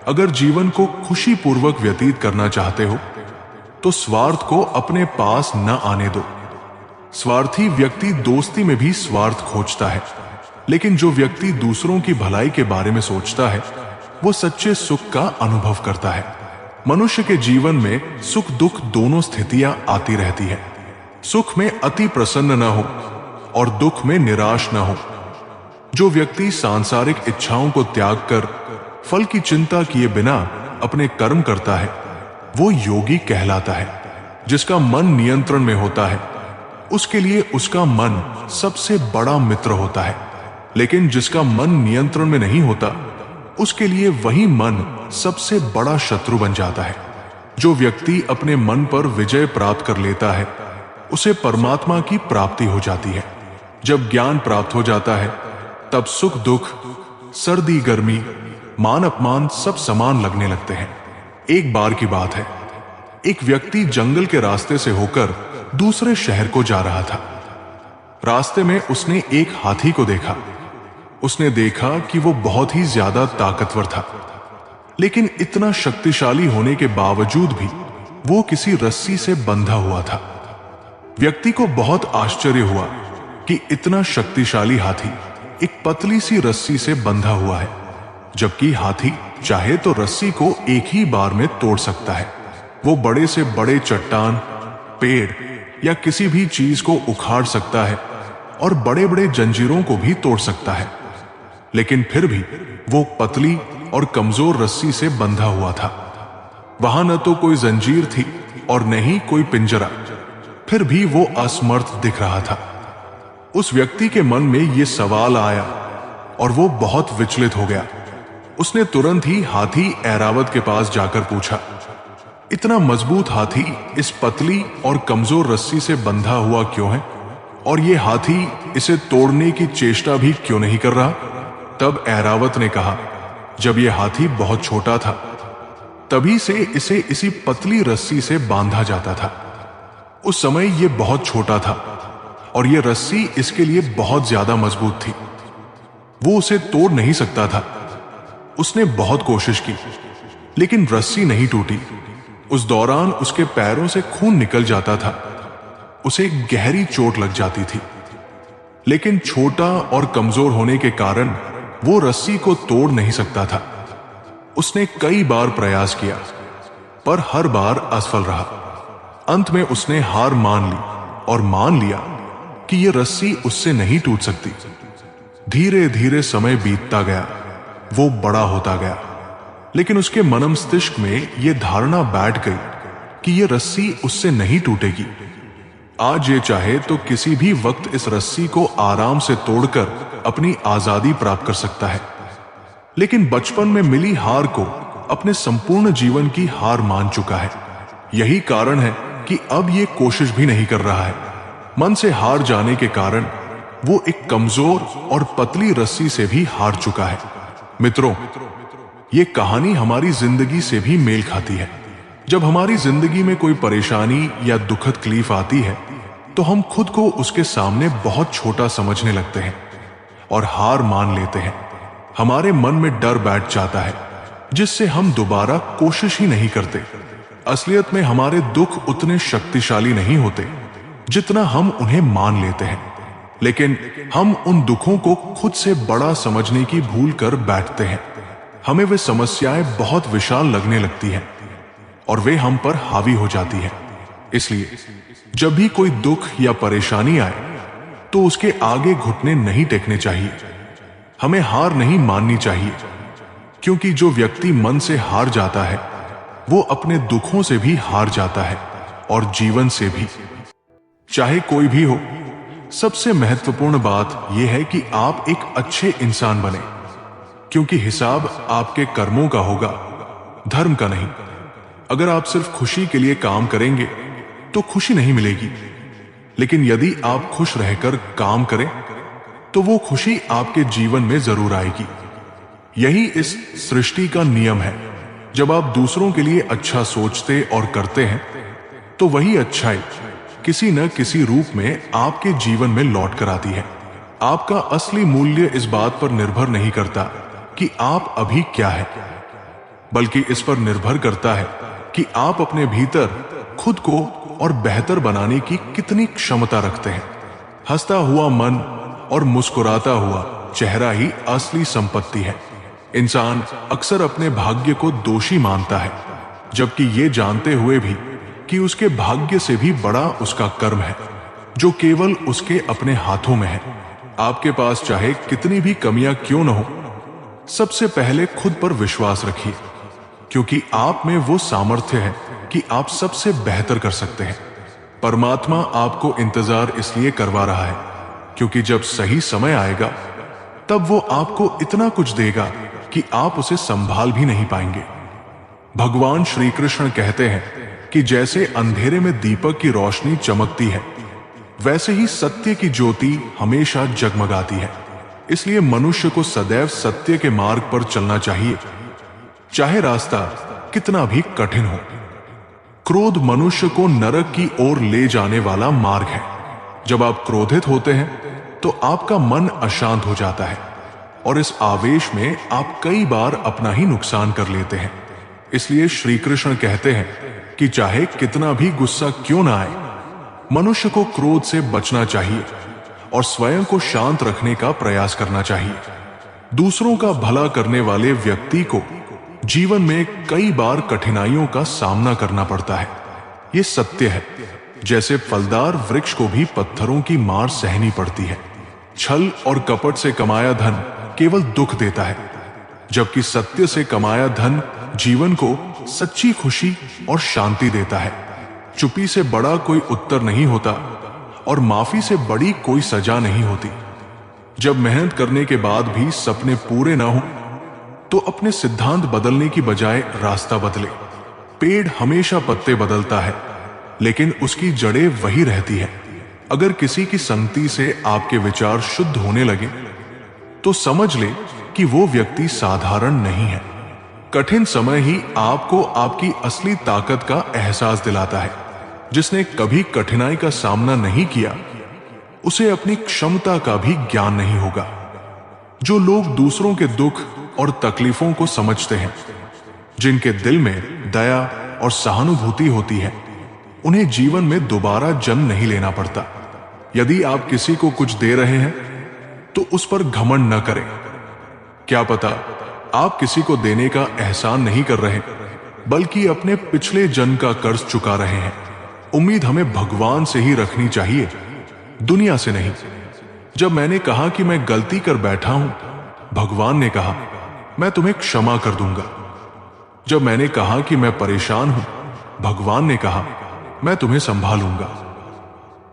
S1: अगर जीवन को खुशीपूर्वक व्यतीत करना चाहते हो तो स्वार्थ को अपने पास न आने दो। स्वार्थी व्यक्ति दोस्ती में भी स्वार्थ खोजता है, लेकिन जो व्यक्ति दूसरों की भलाई के बारे में सोचता है वो सच्चे सुख का अनुभव करता है। मनुष्य के जीवन में सुख दुख दोनों स्थितियां आती रहती है। सुख में अति प्रसन्न न हो और दुख में निराश न हो। जो व्यक्ति सांसारिक इच्छाओं को त्याग कर फल की चिंता किए बिना अपने कर्म करता है वो योगी कहलाता है। जिसका मन नियंत्रण में होता है उसके लिए उसका मन सबसे बड़ा मित्र होता है, लेकिन जिसका मन नियंत्रण में नहीं होता उसके लिए वही मन सबसे बड़ा शत्रु बन जाता है। जो व्यक्ति अपने मन पर विजय प्राप्त कर लेता है उसे परमात्मा की प्राप्ति हो जाती है। जब ज्ञान प्राप्त हो जाता है तब सुख दुख, सर्दी गर्मी, मान अपमान सब समान लगने लगते हैं। एक बार की बात है, एक व्यक्ति जंगल के रास्ते से होकर दूसरे शहर को जा रहा था। रास्ते में उसने एक हाथी को देखा। उसने देखा कि वो बहुत ही ज्यादा ताकतवर था, लेकिन इतना शक्तिशाली होने के बावजूद भी वो किसी रस्सी से बंधा हुआ था। व्यक्ति को बहुत आश्चर्य हुआ कि इतना शक्तिशाली हाथी एक पतली सी रस्सी से बंधा हुआ है, जबकि हाथी चाहे तो रस्सी को एक ही बार में तोड़ सकता है। वो बड़े से बड़े चट्टान, पेड़ या किसी भी चीज को उखाड़ सकता है और बड़े बड़े जंजीरों को भी तोड़ सकता है, लेकिन फिर भी वो पतली और कमजोर रस्सी से बंधा हुआ था। वहां न तो कोई जंजीर थी और न ही कोई पिंजरा, फिर भी वो असमर्थ दिख रहा था। उस व्यक्ति के मन में ये सवाल आया और वो बहुत विचलित हो गया। उसने तुरंत ही हाथी ऐरावत के पास जाकर पूछा, इतना मजबूत हाथी इस पतली और कमजोर रस्सी से बंधा हुआ क्यों है, और ये हाथी इसे तोड़ने की चेष्टा भी क्यों नहीं कर रहा? तब ऐरावत ने कहा, जब ये हाथी बहुत छोटा था तभी से इसे इसी पतली रस्सी से बांधा जाता था। उस समय ये बहुत छोटा था और ये रस्सी इसके लिए बहुत ज्यादा मजबूत थी। वो उसे तोड़ नहीं सकता था। उसने बहुत कोशिश की, लेकिन रस्सी नहीं टूटी। उस दौरान उसके पैरों से खून निकल जाता था। उसे गहरी चोट लग जाती थी, लेकिन छोटा और कमजोर होने के कारण वो रस्सी को तोड़ नहीं सकता था। उसने कई बार प्रयास किया, पर हर बार असफल रहा। अंत में उसने हार मान ली और मान लिया कि यह रस्सी उससे नहीं टूट सकती। धीरे धीरे समय बीतता गया, वो बड़ा होता गया, लेकिन उसके मनमस्तिष्क में यह धारणा बैठ गई कि ये रस्सी उससे नहीं टूटेगी। आज ये चाहे तो किसी भी वक्त इस रस्सी को आराम से तोड़कर अपनी आजादी प्राप्त कर सकता है, लेकिन बचपन में मिली हार को अपने संपूर्ण जीवन की हार मान चुका है। यही कारण है कि अब ये कोशिश भी नहीं कर रहा है। मन से हार जाने के कारण वो एक कमजोर और पतली रस्सी से भी हार चुका है। मित्रों, ये कहानी हमारी जिंदगी से भी मेल खाती है। जब हमारी जिंदगी में कोई परेशानी या दुखद तकलीफ आती है तो हम खुद को उसके सामने बहुत छोटा समझने लगते हैं और हार मान लेते हैं। हमारे मन में डर बैठ जाता है जिससे हम दोबारा कोशिश ही नहीं करते। असलियत में हमारे दुख उतने शक्तिशाली नहीं होते जितना हम उन्हें मान लेते हैं, लेकिन हम उन दुखों को खुद से बड़ा समझने की भूल कर बैठते हैं। हमें वे समस्याएं बहुत विशाल लगने लगती हैं और वे हम पर हावी हो जाती हैं। इसलिए जब भी कोई दुख या परेशानी आए तो उसके आगे घुटने नहीं टेकने चाहिए। हमें हार नहीं माननी चाहिए, क्योंकि जो व्यक्ति मन से हार जाता है वो अपने दुखों से भी हार जाता है और जीवन से भी। चाहे कोई भी हो, सबसे महत्वपूर्ण बात यह है कि आप एक अच्छे इंसान बने, क्योंकि हिसाब आपके कर्मों का होगा, धर्म का नहीं। अगर आप सिर्फ खुशी के लिए काम करेंगे तो खुशी नहीं मिलेगी, लेकिन यदि आप खुश रहकर काम करें तो वो खुशी आपके जीवन में जरूर आएगी। यही इस सृष्टि का नियम है। जब आप दूसरों के लिए अच्छा सोचते और करते हैं तो वही अच्छाई किसी न किसी रूप में आपके जीवन में लौट कर आती है। आपका असली मूल्य इस बात पर निर्भर नहीं करता कि आप अभी क्या है, बल्कि इस पर निर्भर करता है कि आप अपने भीतर खुद को और बेहतर बनाने की कितनी क्षमता रखते हैं। हंसता हुआ मन और मुस्कुराता हुआ चेहरा ही असली संपत्ति है। इंसान अक्सर अपने भाग्य को दोषी मानता है, जबकि ये जानते हुए भी कि उसके भाग्य से भी बड़ा उसका कर्म है, जो केवल उसके अपने हाथों में है। आपके पास चाहे कितनी भी कमियां क्यों न हो, सबसे पहले खुद पर विश्वास रखिए, क्योंकि आप में वो सामर्थ्य है कि आप सबसे बेहतर कर सकते हैं। परमात्मा आपको इंतजार इसलिए करवा रहा है क्योंकि जब सही समय आएगा तब वो आपको इतना कुछ देगा कि आप उसे संभाल भी नहीं पाएंगे। भगवान श्री कृष्ण कहते हैं कि जैसे अंधेरे में दीपक की रोशनी चमकती है, वैसे ही सत्य की ज्योति हमेशा जगमगाती है। इसलिए मनुष्य को सदैव सत्य के मार्ग पर चलना चाहिए, चाहे रास्ता कितना भी कठिन हो। क्रोध मनुष्य को नरक की ओर ले जाने वाला मार्ग है। जब आप क्रोधित होते हैं तो आपका मन अशांत हो जाता है और इस आवेश में आप कई बार अपना ही नुकसान कर लेते हैं। इसलिए श्री कृष्ण कहते हैं कि चाहे कितना भी गुस्सा क्यों ना आए, मनुष्य को क्रोध से बचना चाहिए और स्वयं को शांत रखने का प्रयास करना चाहिए। दूसरों का भला करने वाले व्यक्ति को जीवन में कई बार कठिनाइयों का सामना करना पड़ता है। ये सत्य है। जैसे फलदार वृक्ष को भी पत्थरों की मार सहनी पड़ती है। छल और कपट से कमाया धन केवल दुख देता है, जबकि सत्य से कमाया धन जीवन को सच्ची खुशी और शांति देता है। चुप्पी से बड़ा कोई उत्तर नहीं होता और माफी से बड़ी कोई सजा नहीं होती। जब मेहनत करने के बाद भी सपने पूरे ना हो तो अपने सिद्धांत बदलने की बजाय रास्ता बदले। पेड़ हमेशा पत्ते बदलता है, लेकिन उसकी जड़ें वही रहती है। अगर किसी की संगति से आपके विचार शुद्ध होने लगे तो समझ ले कि वो व्यक्ति साधारण नहीं है। कठिन समय ही आपको आपकी असली ताकत का एहसास दिलाता है। जिसने कभी कठिनाई का सामना नहीं किया, उसे अपनी क्षमता का भी ज्ञान नहीं होगा। जो लोग दूसरों के दुख और तकलीफों को समझते हैं, जिनके दिल में दया और सहानुभूति होती है, उन्हें जीवन में दोबारा जन्म नहीं लेना पड़ता। यदि आप किसी को कुछ दे रहे हैं तो उस पर घमंड न करें। क्या पता आप किसी को देने का एहसान नहीं कर रहे, बल्कि अपने पिछले जन्म का कर्ज चुका रहे हैं। उम्मीद हमें भगवान से ही रखनी चाहिए, दुनिया से नहीं। जब मैंने कहा कि मैं गलती कर बैठा हूं, भगवान ने कहा मैं तुम्हें क्षमा कर दूंगा। जब मैंने कहा कि मैं परेशान हूं, भगवान ने कहा, मैं तुम्हें संभालूंगा।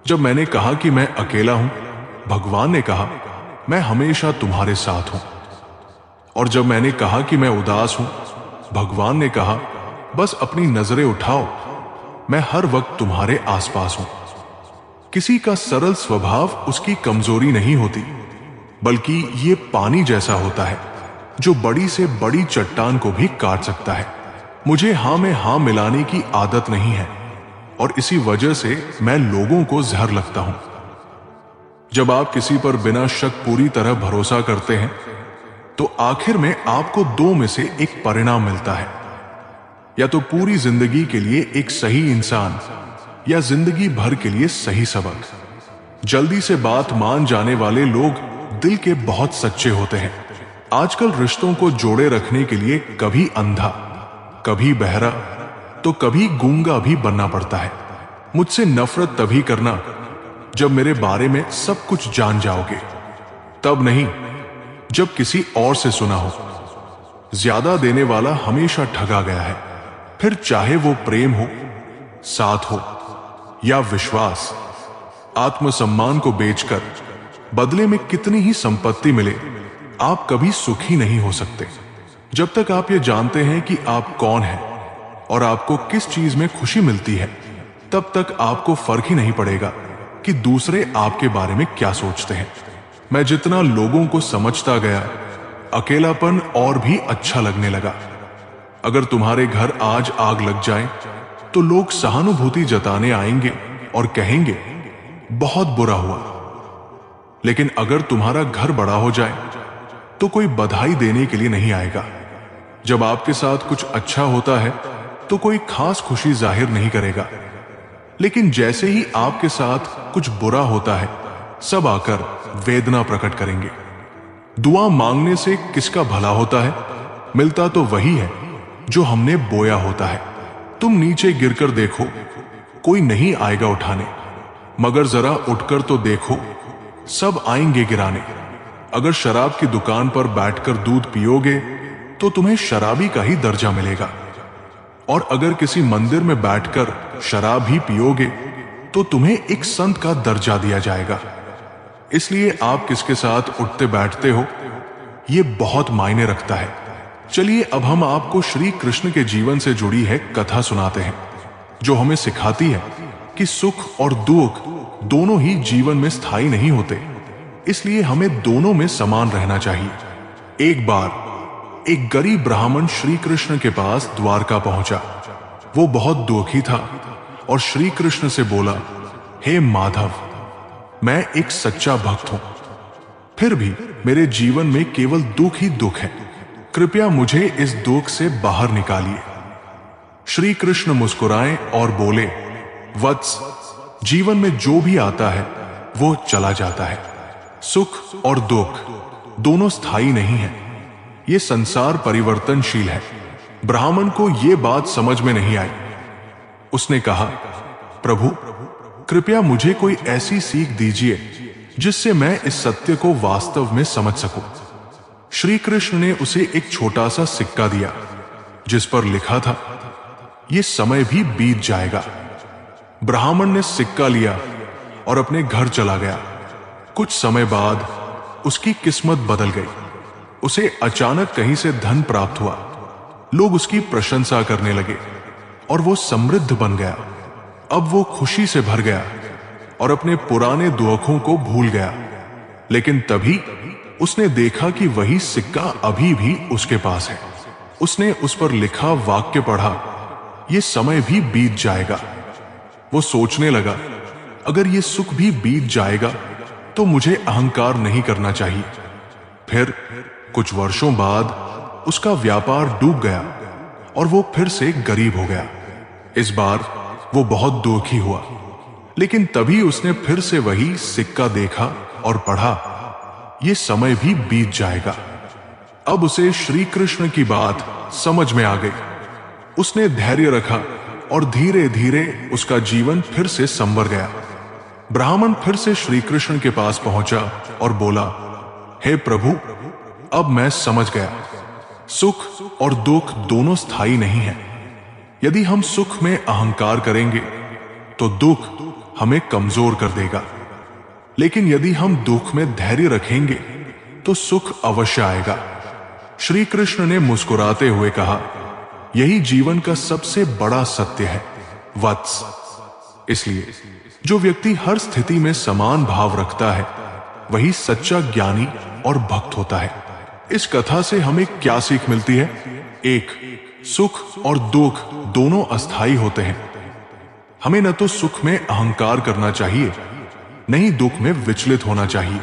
S1: जब मैंने कहा कि मैं अकेला हूं, भगवान ने कहा, मैं हमेशा तुम्हारे साथ हूं। और जब मैंने कहा कि मैं उदास हूं, भगवान ने कहा, बस अपनी नजरें उठाओ, मैं हर वक्त तुम्हारे आसपास हूं। किसी का सरल स्वभाव उसकी कमजोरी नहीं होती, बल्कि ये पानी जैसा होता है जो बड़ी से बड़ी चट्टान को भी काट सकता है। मुझे हां में हां मिलाने की आदत नहीं है और इसी वजह से मैं लोगों को जहर लगता हूं। जब आप किसी पर बिना शक पूरी तरह भरोसा करते हैं तो आखिर में आपको दो में से एक परिणाम मिलता है, या तो पूरी जिंदगी के लिए एक सही इंसान या जिंदगी भर के लिए सही सबक। जल्दी से बात मान जाने वाले लोग दिल के बहुत सच्चे होते हैं। आजकल रिश्तों को जोड़े रखने के लिए कभी अंधा, कभी बहरा, तो कभी गूंगा भी बनना पड़ता है। मुझसे नफरत तभी करना जब मेरे बारे में सब कुछ जान जाओगे, तब नहीं जब किसी और से सुना हो। ज्यादा देने वाला हमेशा ठगा गया है, फिर चाहे वो प्रेम हो, साथ हो या विश्वास। आत्मसम्मान को बेचकर बदले में कितनी ही संपत्ति मिले, आप कभी सुखी नहीं हो सकते। जब तक आप ये जानते हैं कि आप कौन हैं और आपको किस चीज में खुशी मिलती है, तब तक आपको फर्क ही नहीं पड़ेगा कि दूसरे आपके बारे में क्या सोचते हैं। मैं जितना लोगों को समझता गया, अकेलापन और भी अच्छा लगने लगा। अगर तुम्हारे घर आज आग लग जाए तो लोग सहानुभूति जताने आएंगे और कहेंगे, बहुत बुरा हुआ। लेकिन अगर तुम्हारा घर बड़ा हो जाए तो कोई बधाई देने के लिए नहीं आएगा। जब आपके साथ कुछ अच्छा होता है तो कोई खास खुशी जाहिर नहीं करेगा, लेकिन जैसे ही आपके साथ कुछ बुरा होता है, सब आकर वेदना प्रकट करेंगे। दुआ मांगने से किसका भला होता है? मिलता तो वही है जो हमने बोया होता है। तुम नीचे गिरकर देखो, कोई नहीं आएगा उठाने, मगर जरा उठकर तो देखो, सब आएंगे गिराने। अगर शराब की दुकान पर बैठकर दूध पियोगे तो तुम्हें शराबी का ही दर्जा मिलेगा, और अगर किसी मंदिर में बैठकर शराब ही पियोगे तो तुम्हें एक संत का दर्जा दिया जाएगा। इसलिए आप किसके साथ उठते बैठते हो, यह बहुत मायने रखता है। चलिए अब हम आपको श्री कृष्ण के जीवन से जुड़ी है कथा सुनाते हैं, जो हमें सिखाती है कि सुख और दुख दोनों ही जीवन में स्थायी नहीं होते, इसलिए हमें दोनों में समान रहना चाहिए। एक बार एक गरीब ब्राह्मण श्री कृष्ण के पास द्वारका पहुंचा। वो बहुत दुखी था और श्री कृष्ण से बोला, हे माधव, मैं एक सच्चा भक्त हूं, फिर भी मेरे जीवन में केवल दुख ही दुख है। कृपया मुझे इस दुख से बाहर निकालिए। श्री कृष्ण मुस्कुराए और बोले, वत्स, जीवन में जो भी आता है वो चला जाता है। सुख और दुख दोनों स्थायी नहीं है। ये संसार परिवर्तनशील है। ब्राह्मण को यह बात समझ में नहीं आई। उसने कहा, प्रभु, कृपया मुझे कोई ऐसी सीख दीजिए जिससे मैं इस सत्य को वास्तव में समझ सकूं। श्री कृष्ण ने उसे एक छोटा सा सिक्का दिया जिस पर लिखा था, यह समय भी बीत जाएगा। ब्राह्मण ने सिक्का लिया और अपने घर चला गया। कुछ समय बाद उसकी किस्मत बदल गई। उसे अचानक कहीं से धन प्राप्त हुआ। लोग उसकी प्रशंसा करने लगे और वो समृद्ध बन गया। अब वो खुशी से भर गया और अपने पुराने दुखों को भूल गया। लेकिन तभी उसने देखा कि वही सिक्का अभी भी उसके पास है। उसने उस पर लिखा वाक्य पढ़ा, ये समय भी बीत जाएगा। वो सोचने लगा, अगर ये सुख भी बीत जाएगा तो मुझे अहंकार नहीं करना चाहिए। फिर कुछ वर्षों बाद उसका व्यापार डूब गया और वो फिर से गरीब हो गया। इस बार वो बहुत दुखी हुआ, लेकिन तभी उसने फिर से वही सिक्का देखा और पढ़ा, ये समय भी बीत जाएगा। अब उसे श्री कृष्ण की बात समझ में आ गई। उसने धैर्य रखा और धीरे धीरे उसका जीवन फिर से संवर गया। ब्राह्मण फिर से श्री कृष्ण के पास पहुंचा और बोला, हे प्रभु, अब मैं समझ गया, सुख और दुख दोनों स्थायी नहीं है। यदि हम सुख में अहंकार करेंगे तो दुख हमें कमजोर कर देगा, लेकिन यदि हम दुख में धैर्य रखेंगे तो सुख अवश्य आएगा। श्री कृष्ण ने मुस्कुराते हुए कहा, यही जीवन का सबसे बड़ा सत्य है वत्स। इसलिए जो व्यक्ति हर स्थिति में समान भाव रखता है वही सच्चा ज्ञानी और भक्त होता है। इस कथा से हमें क्या सीख मिलती है? एक, सुख और दुख दोनों अस्थाई होते हैं। हमें न तो सुख में अहंकार करना चाहिए, न ही दुख में विचलित होना चाहिए।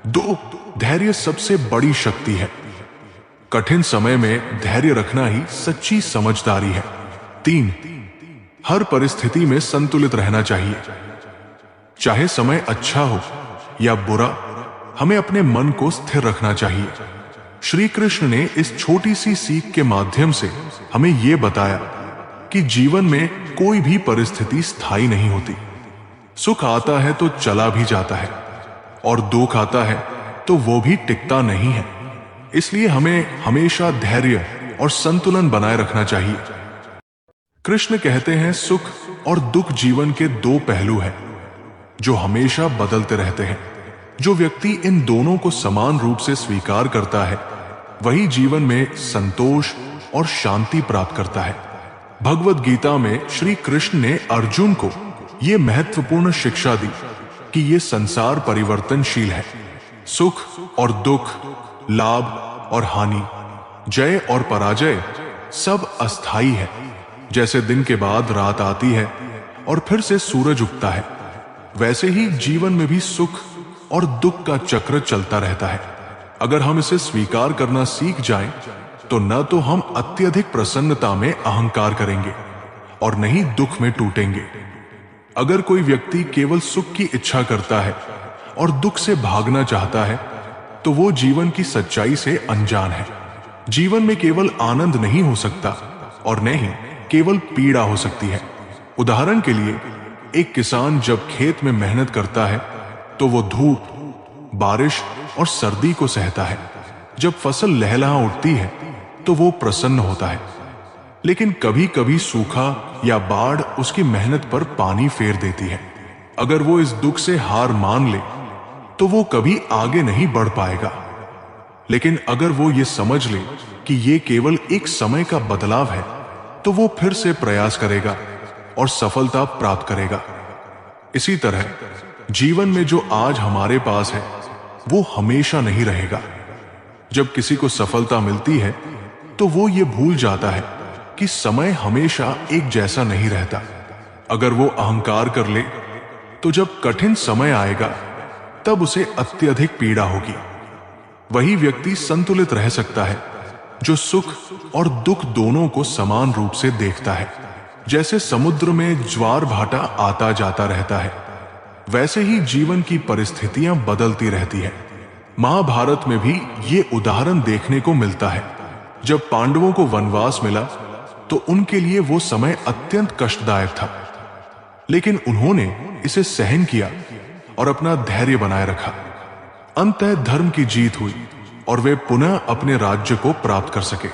S1: दो, धैर्य सबसे बड़ी शक्ति है। कठिन समय में धैर्य रखना ही सच्ची समझदारी है। तीन, हर परिस्थिति में संतुलित रहना चाहिए। चाहे समय अच्छा हो या बुरा, हमें अपने मन को स्थिर रखना चाहिए। श्री कृष्ण ने इस छोटी सी सीख के माध्यम से हमें यह बताया कि जीवन में कोई भी परिस्थिति स्थायी नहीं होती। सुख आता है तो चला भी जाता है, और दुख आता है तो वो भी टिकता नहीं है। इसलिए हमें हमेशा धैर्य और संतुलन बनाए रखना चाहिए। कृष्ण कहते हैं, सुख और दुख जीवन के दो पहलू हैं जो हमेशा बदलते रहते हैं। जो व्यक्ति इन दोनों को समान रूप से स्वीकार करता है वही जीवन में संतोष और शांति प्राप्त करता है। भगवद गीता में श्री कृष्ण ने अर्जुन को यह महत्वपूर्ण शिक्षा दी कि यह संसार परिवर्तनशील है। सुख और दुख, लाभ और हानि, जय और पराजय सब अस्थाई है। जैसे दिन के बाद रात आती है और फिर से सूरज उगता है, वैसे ही जीवन में भी सुख और दुख का चक्र चलता रहता है। अगर हम इसे स्वीकार करना सीख जाएं, तो न तो हम अत्यधिक प्रसन्नता में अहंकार करेंगे और न ही दुख में टूटेंगे। अगर कोई व्यक्ति केवल सुख की इच्छा करता है और दुख से भागना चाहता है, तो वो जीवन की सच्चाई से अनजान है। जीवन में केवल आनंद नहीं हो सकता और न ही केवल पीड़ा हो सकती है। उदाहरण के लिए, एक किसान जब खेत में मेहनत करता है तो वो धूप, बारिश और सर्दी को सहता है। जब फसल लहलहा उठती है तो वो प्रसन्न होता है, लेकिन कभी कभी सूखा या बाढ़ उसकी मेहनत पर पानी फेर देती है। अगर वो इस दुख से हार मान ले तो वो कभी आगे नहीं बढ़ पाएगा। लेकिन अगर वो ये समझ ले कि ये केवल एक समय का बदलाव है, तो वो फिर से प्रयास करेगा और सफलता प्राप्त करेगा। इसी तरह जीवन में जो आज हमारे पास है वो हमेशा नहीं रहेगा। जब किसी को सफलता मिलती है तो वो ये भूल जाता है कि समय हमेशा एक जैसा नहीं रहता। अगर वो अहंकार कर ले तो जब कठिन समय आएगा तब उसे अत्यधिक पीड़ा होगी। वही व्यक्ति संतुलित रह सकता है जो सुख और दुख दोनों को समान रूप से देखता है। जैसे समुद्र में ज्वार भाटा आता जाता रहता है, वैसे ही जीवन की परिस्थितियां बदलती रहती है। महाभारत में भी ये उदाहरण देखने को मिलता है। जब पांडवों को वनवास मिला तो उनके लिए वो समय अत्यंत कष्टदायक था, लेकिन उन्होंने इसे सहन किया और अपना धैर्य बनाए रखा। अंततः धर्म की जीत हुई और वे पुनः अपने राज्य को प्राप्त कर सके।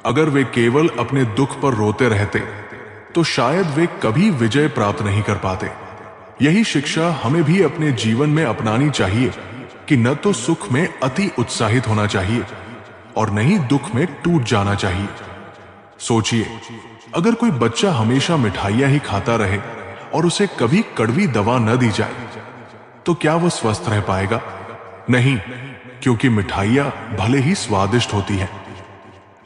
S1: अगर वे केवल अपने दुख पर रोते रहते तो शायद वे कभी विजय प्राप्त नहीं कर पाते। यही शिक्षा हमें भी अपने जीवन में अपनानी चाहिए कि न तो सुख में अति उत्साहित होना चाहिए और न ही दुख में टूट जाना चाहिए। सोचिए, अगर कोई बच्चा हमेशा मिठाइयां ही खाता रहे और उसे कभी कड़वी दवा न दी जाए तो क्या वो स्वस्थ रह पाएगा? नहीं, क्योंकि मिठाइयां भले ही स्वादिष्ट होती हैं,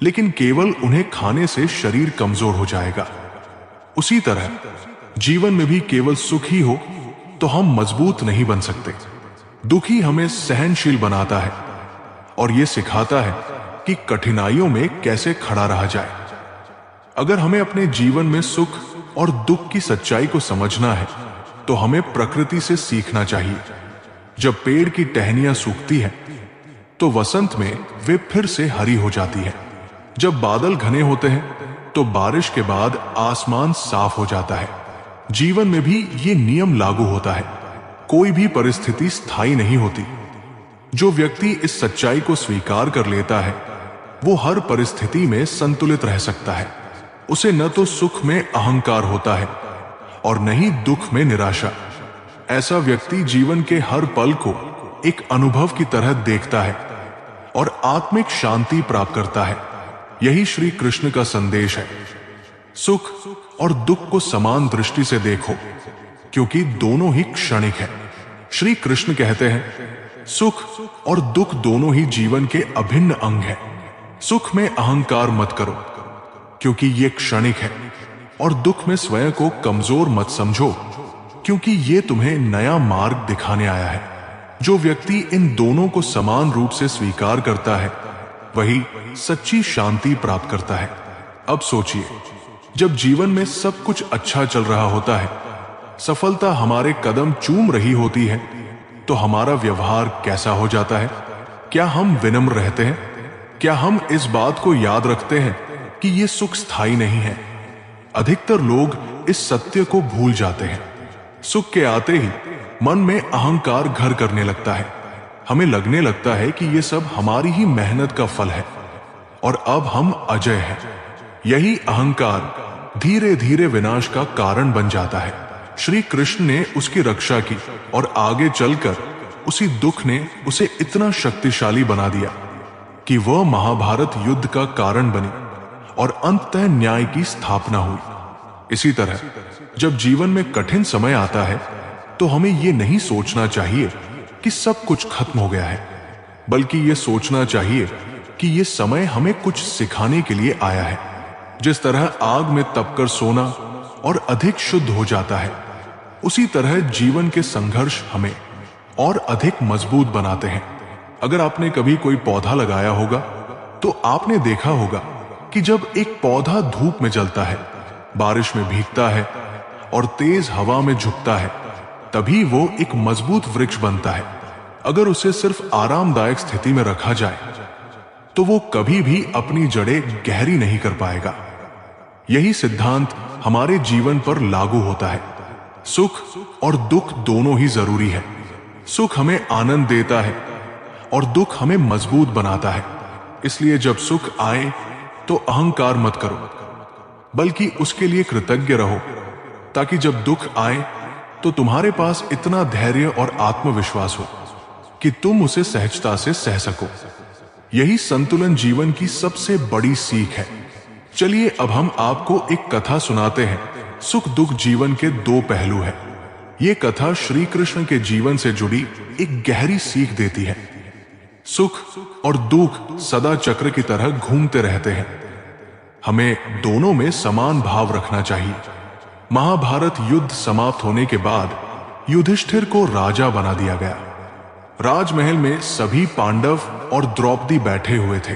S1: लेकिन केवल उन्हें खाने से शरीर कमजोर हो जाएगा। उसी तरह जीवन में भी केवल सुख ही हो तो हम मजबूत नहीं बन सकते। दुख ही हमें सहनशील बनाता है और यह सिखाता है कि कठिनाइयों में कैसे खड़ा रहा जाए। अगर हमें अपने जीवन में सुख और दुख की सच्चाई को समझना है तो हमें प्रकृति से सीखना चाहिए। जब पेड़ की टहनियां सूखती है तो वसंत में वे फिर से हरी हो जाती है। जब बादल घने होते हैं तो बारिश के बाद आसमान साफ हो जाता है। जीवन में भी ये नियम लागू होता है। कोई भी परिस्थिति स्थायी नहीं होती। जो व्यक्ति इस सच्चाई को स्वीकार कर लेता है वो हर परिस्थिति में संतुलित रह सकता है। उसे न तो सुख में अहंकार होता है और न ही दुख में निराशा। ऐसा व्यक्ति जीवन के हर पल को एक अनुभव की तरह देखता है और आत्मिक शांति प्राप्त करता है। यही श्री कृष्ण का संदेश है। सुख और दुख को समान दृष्टि से देखो, क्योंकि दोनों ही क्षणिक है। श्री कृष्ण कहते हैं, सुख और दुख दोनों ही जीवन के अभिन्न अंग हैं। सुख में अहंकार मत करो, क्योंकि ये क्षणिक है, और दुख में स्वयं को कमजोर मत समझो, क्योंकि ये तुम्हें नया मार्ग दिखाने आया है। जो व्यक्ति इन दोनों को समान रूप से स्वीकार करता है, वही सच्ची शांति प्राप्त करता है। अब सोचिए, जब जीवन में सब कुछ अच्छा चल रहा होता है, सफलता हमारे कदम चूम रही होती है, तो हमारा व्यवहार कैसा हो जाता है? क्या हम विनम्र रहते हैं? क्या हम इस बात को याद रखते हैं कि यह सुख स्थायी नहीं है? अधिकतर लोग इस सत्य को भूल जाते हैं। सुख के आते ही मन में अहंकार घर करने लगता है। हमें लगने लगता है कि यह सब हमारी ही मेहनत का फल है और अब हम अजय हैं। यही अहंकार धीरे धीरे विनाश का कारण बन जाता है। श्री कृष्ण ने उसकी रक्षा की और आगे चलकर उसी दुख ने उसे इतना शक्तिशाली बना दिया कि वह महाभारत युद्ध का कारण बनी और अंततः न्याय की स्थापना हुई। इसी तरह जब जीवन में कठिन समय आता है, तो हमें यह नहीं सोचना चाहिए कि सब कुछ खत्म हो गया है, बल्कि यह सोचना चाहिए कि यह समय हमें कुछ सिखाने के लिए आया है। जिस तरह आग में तपकर सोना और अधिक शुद्ध हो जाता है, उसी तरह जीवन के संघर्ष हमें और अधिक मजबूत बनाते हैं। अगर आपने कभी कोई पौधा लगाया होगा, तो आपने देखा होगा कि जब एक पौधा धूप में जलता है, बारिश में भीगता है और तेज हवा में झुकता है, तभी वो एक मजबूत वृक्ष बनता है। अगर उसे सिर्फ आरामदायक स्थिति में रखा जाए, तो वो कभी भी अपनी जड़ें गहरी नहीं कर पाएगा। यही सिद्धांत हमारे जीवन पर लागू होता है। सुख और दुख दोनों ही जरूरी है। सुख हमें आनंद देता है और दुख हमें मजबूत बनाता है। इसलिए जब सुख आए तो अहंकार मत करो, बल्कि उसके लिए कृतज्ञ रहो, ताकि जब दुख आए तो तुम्हारे पास इतना धैर्य और आत्मविश्वास हो कि तुम उसे सहजता से सह सको। यही संतुलन जीवन की सबसे बड़ी सीख है। चलिए अब हम आपको एक कथा सुनाते हैं। सुख दुख जीवन के दो पहलू हैं। ये कथा श्री कृष्ण के जीवन से जुड़ी एक गहरी सीख देती है। सुख और दुख सदा चक्र की तरह घूमते रहते हैं। हमें दोनों में समान भाव रखना चाहिए। महाभारत युद्ध समाप्त होने के बाद युधिष्ठिर को राजा बना दिया गया। राजमहल में सभी पांडव और द्रौपदी बैठे हुए थे।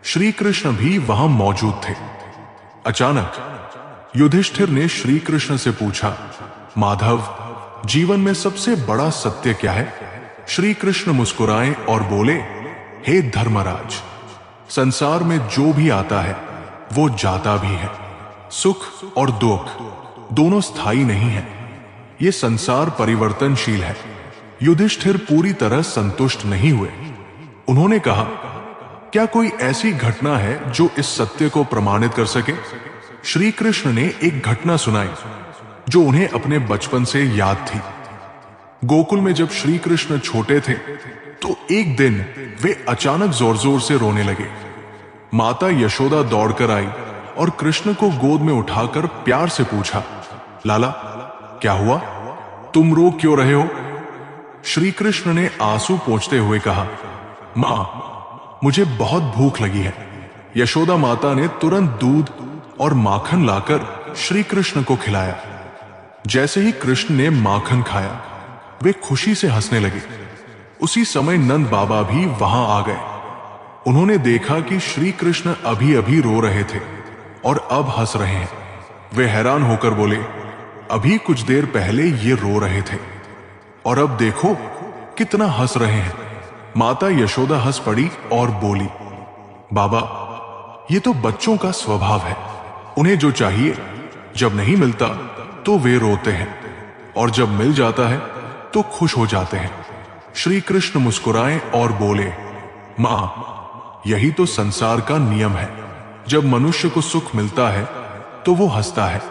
S1: श्री कृष्ण भी वहां मौजूद थे। अचानक युधिष्ठिर ने श्री कृष्ण से पूछा, माधव, जीवन में सबसे बड़ा सत्य क्या है? श्री कृष्ण मुस्कुराए और बोले, हे धर्मराज, संसार में जो भी आता है वो जाता भी है। सुख और दुख दोनों स्थायी नहीं है। ये संसार परिवर्तनशील है। युधिष्ठिर पूरी तरह संतुष्ट नहीं हुए। उन्होंने कहा, क्या कोई ऐसी घटना है जो इस सत्य को प्रमाणित कर सके? श्री कृष्ण ने एक घटना सुनाई जो उन्हें अपने बचपन से याद थी। गोकुल में जब श्री कृष्ण छोटे थे, तो एक दिन वे अचानक जोर जोर से रोने लगे। माता यशोदा दौड़कर आई और कृष्ण को गोद में उठाकर प्यार से पूछा, लाला, क्या हुआ? तुम रो क्यों रहे हो? श्री कृष्ण ने आंसू पोंछते हुए कहा, मां, मुझे बहुत भूख लगी है। यशोदा माता ने तुरंत दूध और माखन लाकर श्री कृष्ण को खिलाया। जैसे ही कृष्ण ने माखन खाया, वे खुशी से हंसने लगे। उसी समय नंद बाबा भी वहां आ गए। उन्होंने देखा कि श्री कृष्ण अभी अभी रो रहे थे और अब हंस रहे हैं। वे हैरान होकर बोले, अभी कुछ देर पहले ये रो रहे थे और अब देखो कितना हंस रहे हैं। माता यशोदा हंस पड़ी और बोली, बाबा, ये तो बच्चों का स्वभाव है। उन्हें जो चाहिए जब नहीं मिलता तो वे रोते हैं, और जब मिल जाता है तो खुश हो जाते हैं। श्री कृष्ण मुस्कुराए और बोले, मां, यही तो संसार का नियम है। जब मनुष्य को सुख मिलता है तो वो हंसता है,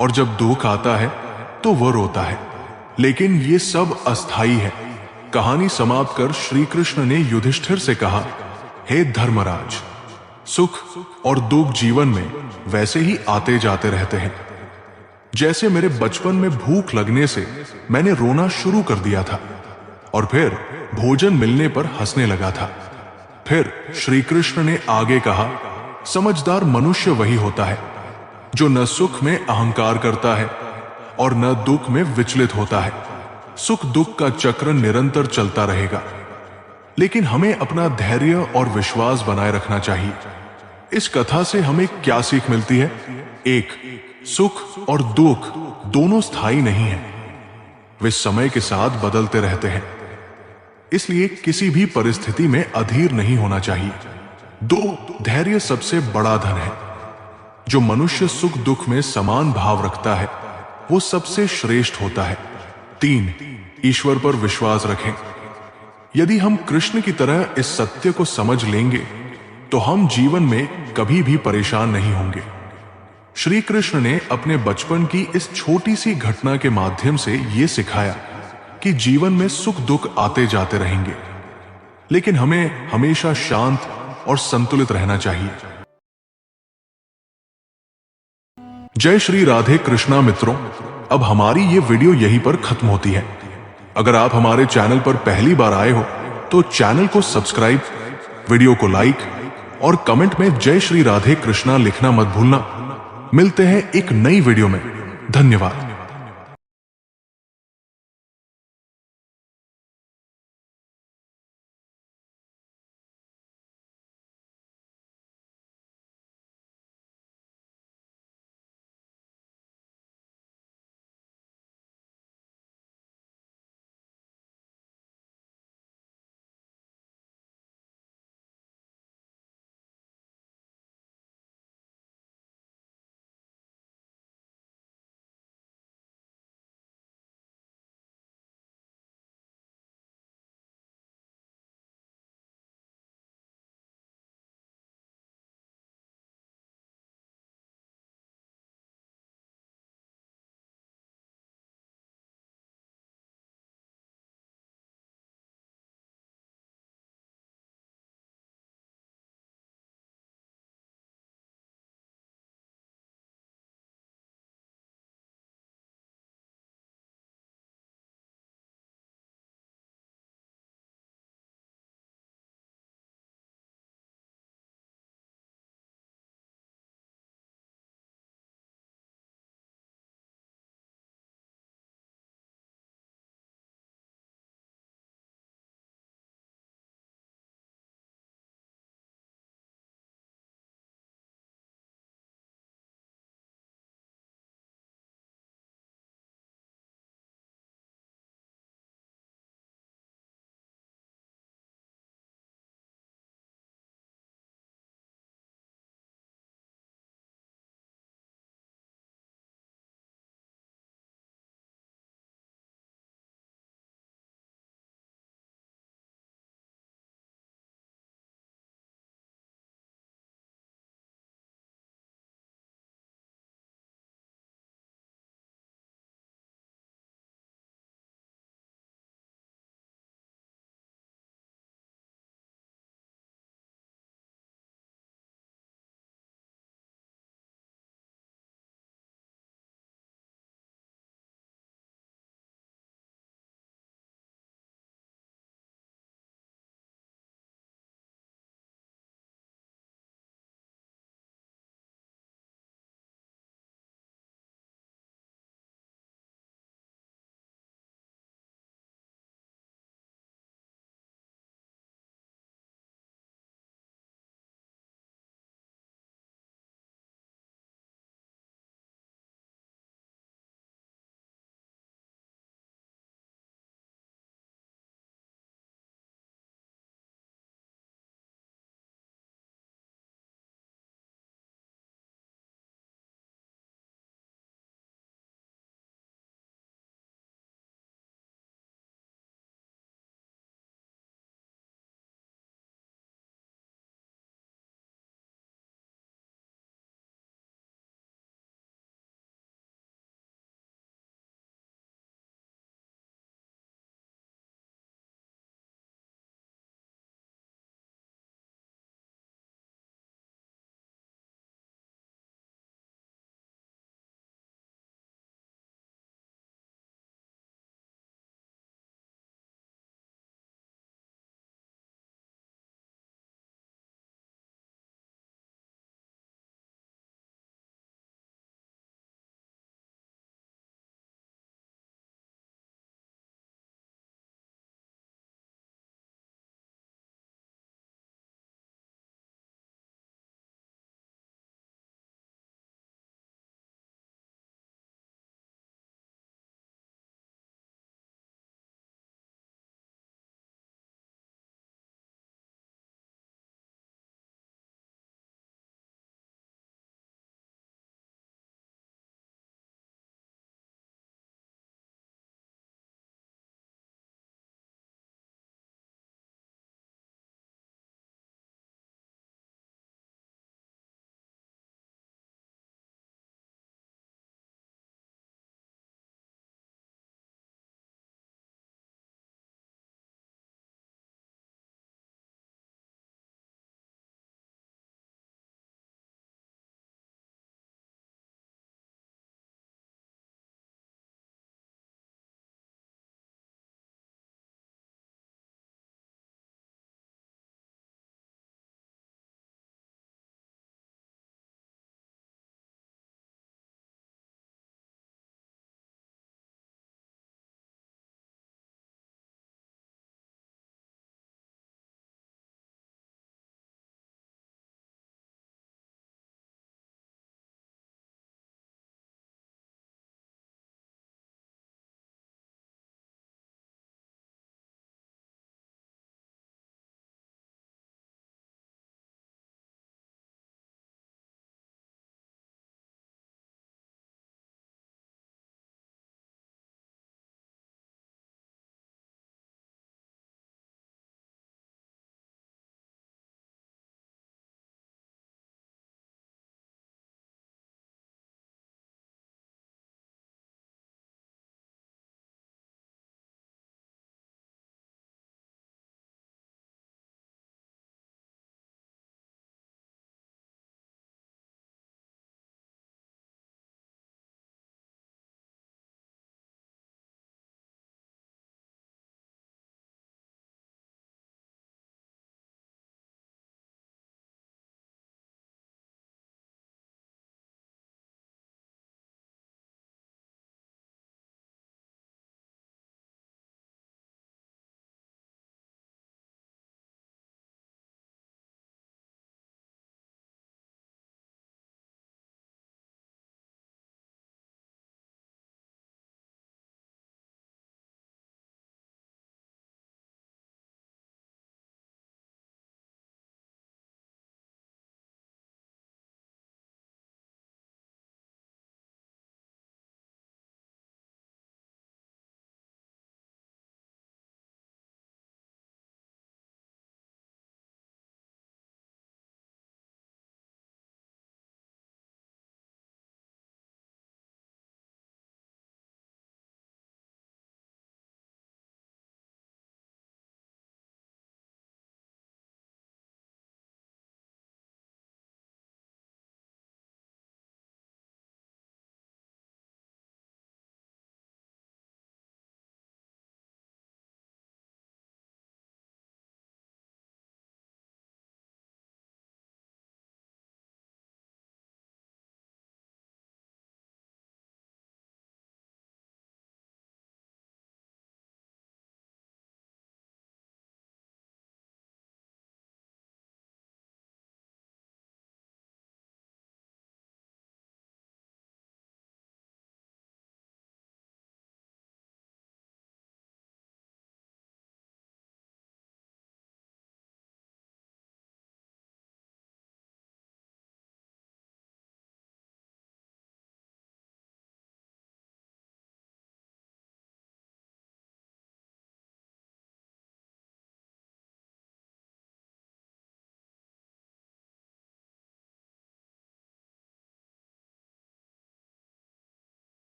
S1: और जब दुख आता है तो वो रोता है। लेकिन ये सब अस्थाई है। कहानी समाप्त कर श्री कृष्ण ने युधिष्ठिर से कहा, हे धर्मराज, सुख और दुख जीवन में वैसे ही आते जाते रहते हैं। जैसे मेरे बचपन में भूख लगने से मैंने रोना शुरू कर दिया था और फिर भोजन मिलने पर हंसने लगा था। फिर श्री कृष्ण ने आगे कहा, समझदार मनुष्य वही होता है जो न सुख में अहंकार करता है और न दुख में विचलित होता है। सुख दुख का चक्र निरंतर चलता रहेगा, लेकिन हमें अपना धैर्य और विश्वास बनाए रखना चाहिए। इस कथा से हमें क्या सीख मिलती है? एक, सुख और दुख दोनों स्थायी नहीं हैं, वे समय के साथ बदलते रहते हैं, इसलिए किसी भी परिस्थिति में अधीर नहीं होना चाहिए। दो, धैर्य सबसे बड़ा धन है। जो मनुष्य सुख दुख में समान भाव रखता है वो सबसे श्रेष्ठ होता है। तीन, ईश्वर पर विश्वास रखें। यदि हम कृष्ण की तरह इस सत्य को समझ लेंगे तो हम जीवन में कभी भी परेशान नहीं होंगे। श्री कृष्ण ने अपने बचपन की इस छोटी सी घटना के माध्यम से यह सिखाया कि जीवन में सुख दुख आते जाते रहेंगे, लेकिन हमें हमेशा शांत और संतुलित रहना चाहिए। जय श्री राधे कृष्णा मित्रों, अब हमारी ये वीडियो यहीं पर खत्म होती है। अगर आप हमारे चैनल पर पहली बार आए हो तो चैनल को सब्सक्राइब, वीडियो को लाइक और कमेंट में जय श्री राधे कृष्णा लिखना मत भूलना। मिलते हैं एक नई वीडियो में। धन्यवाद।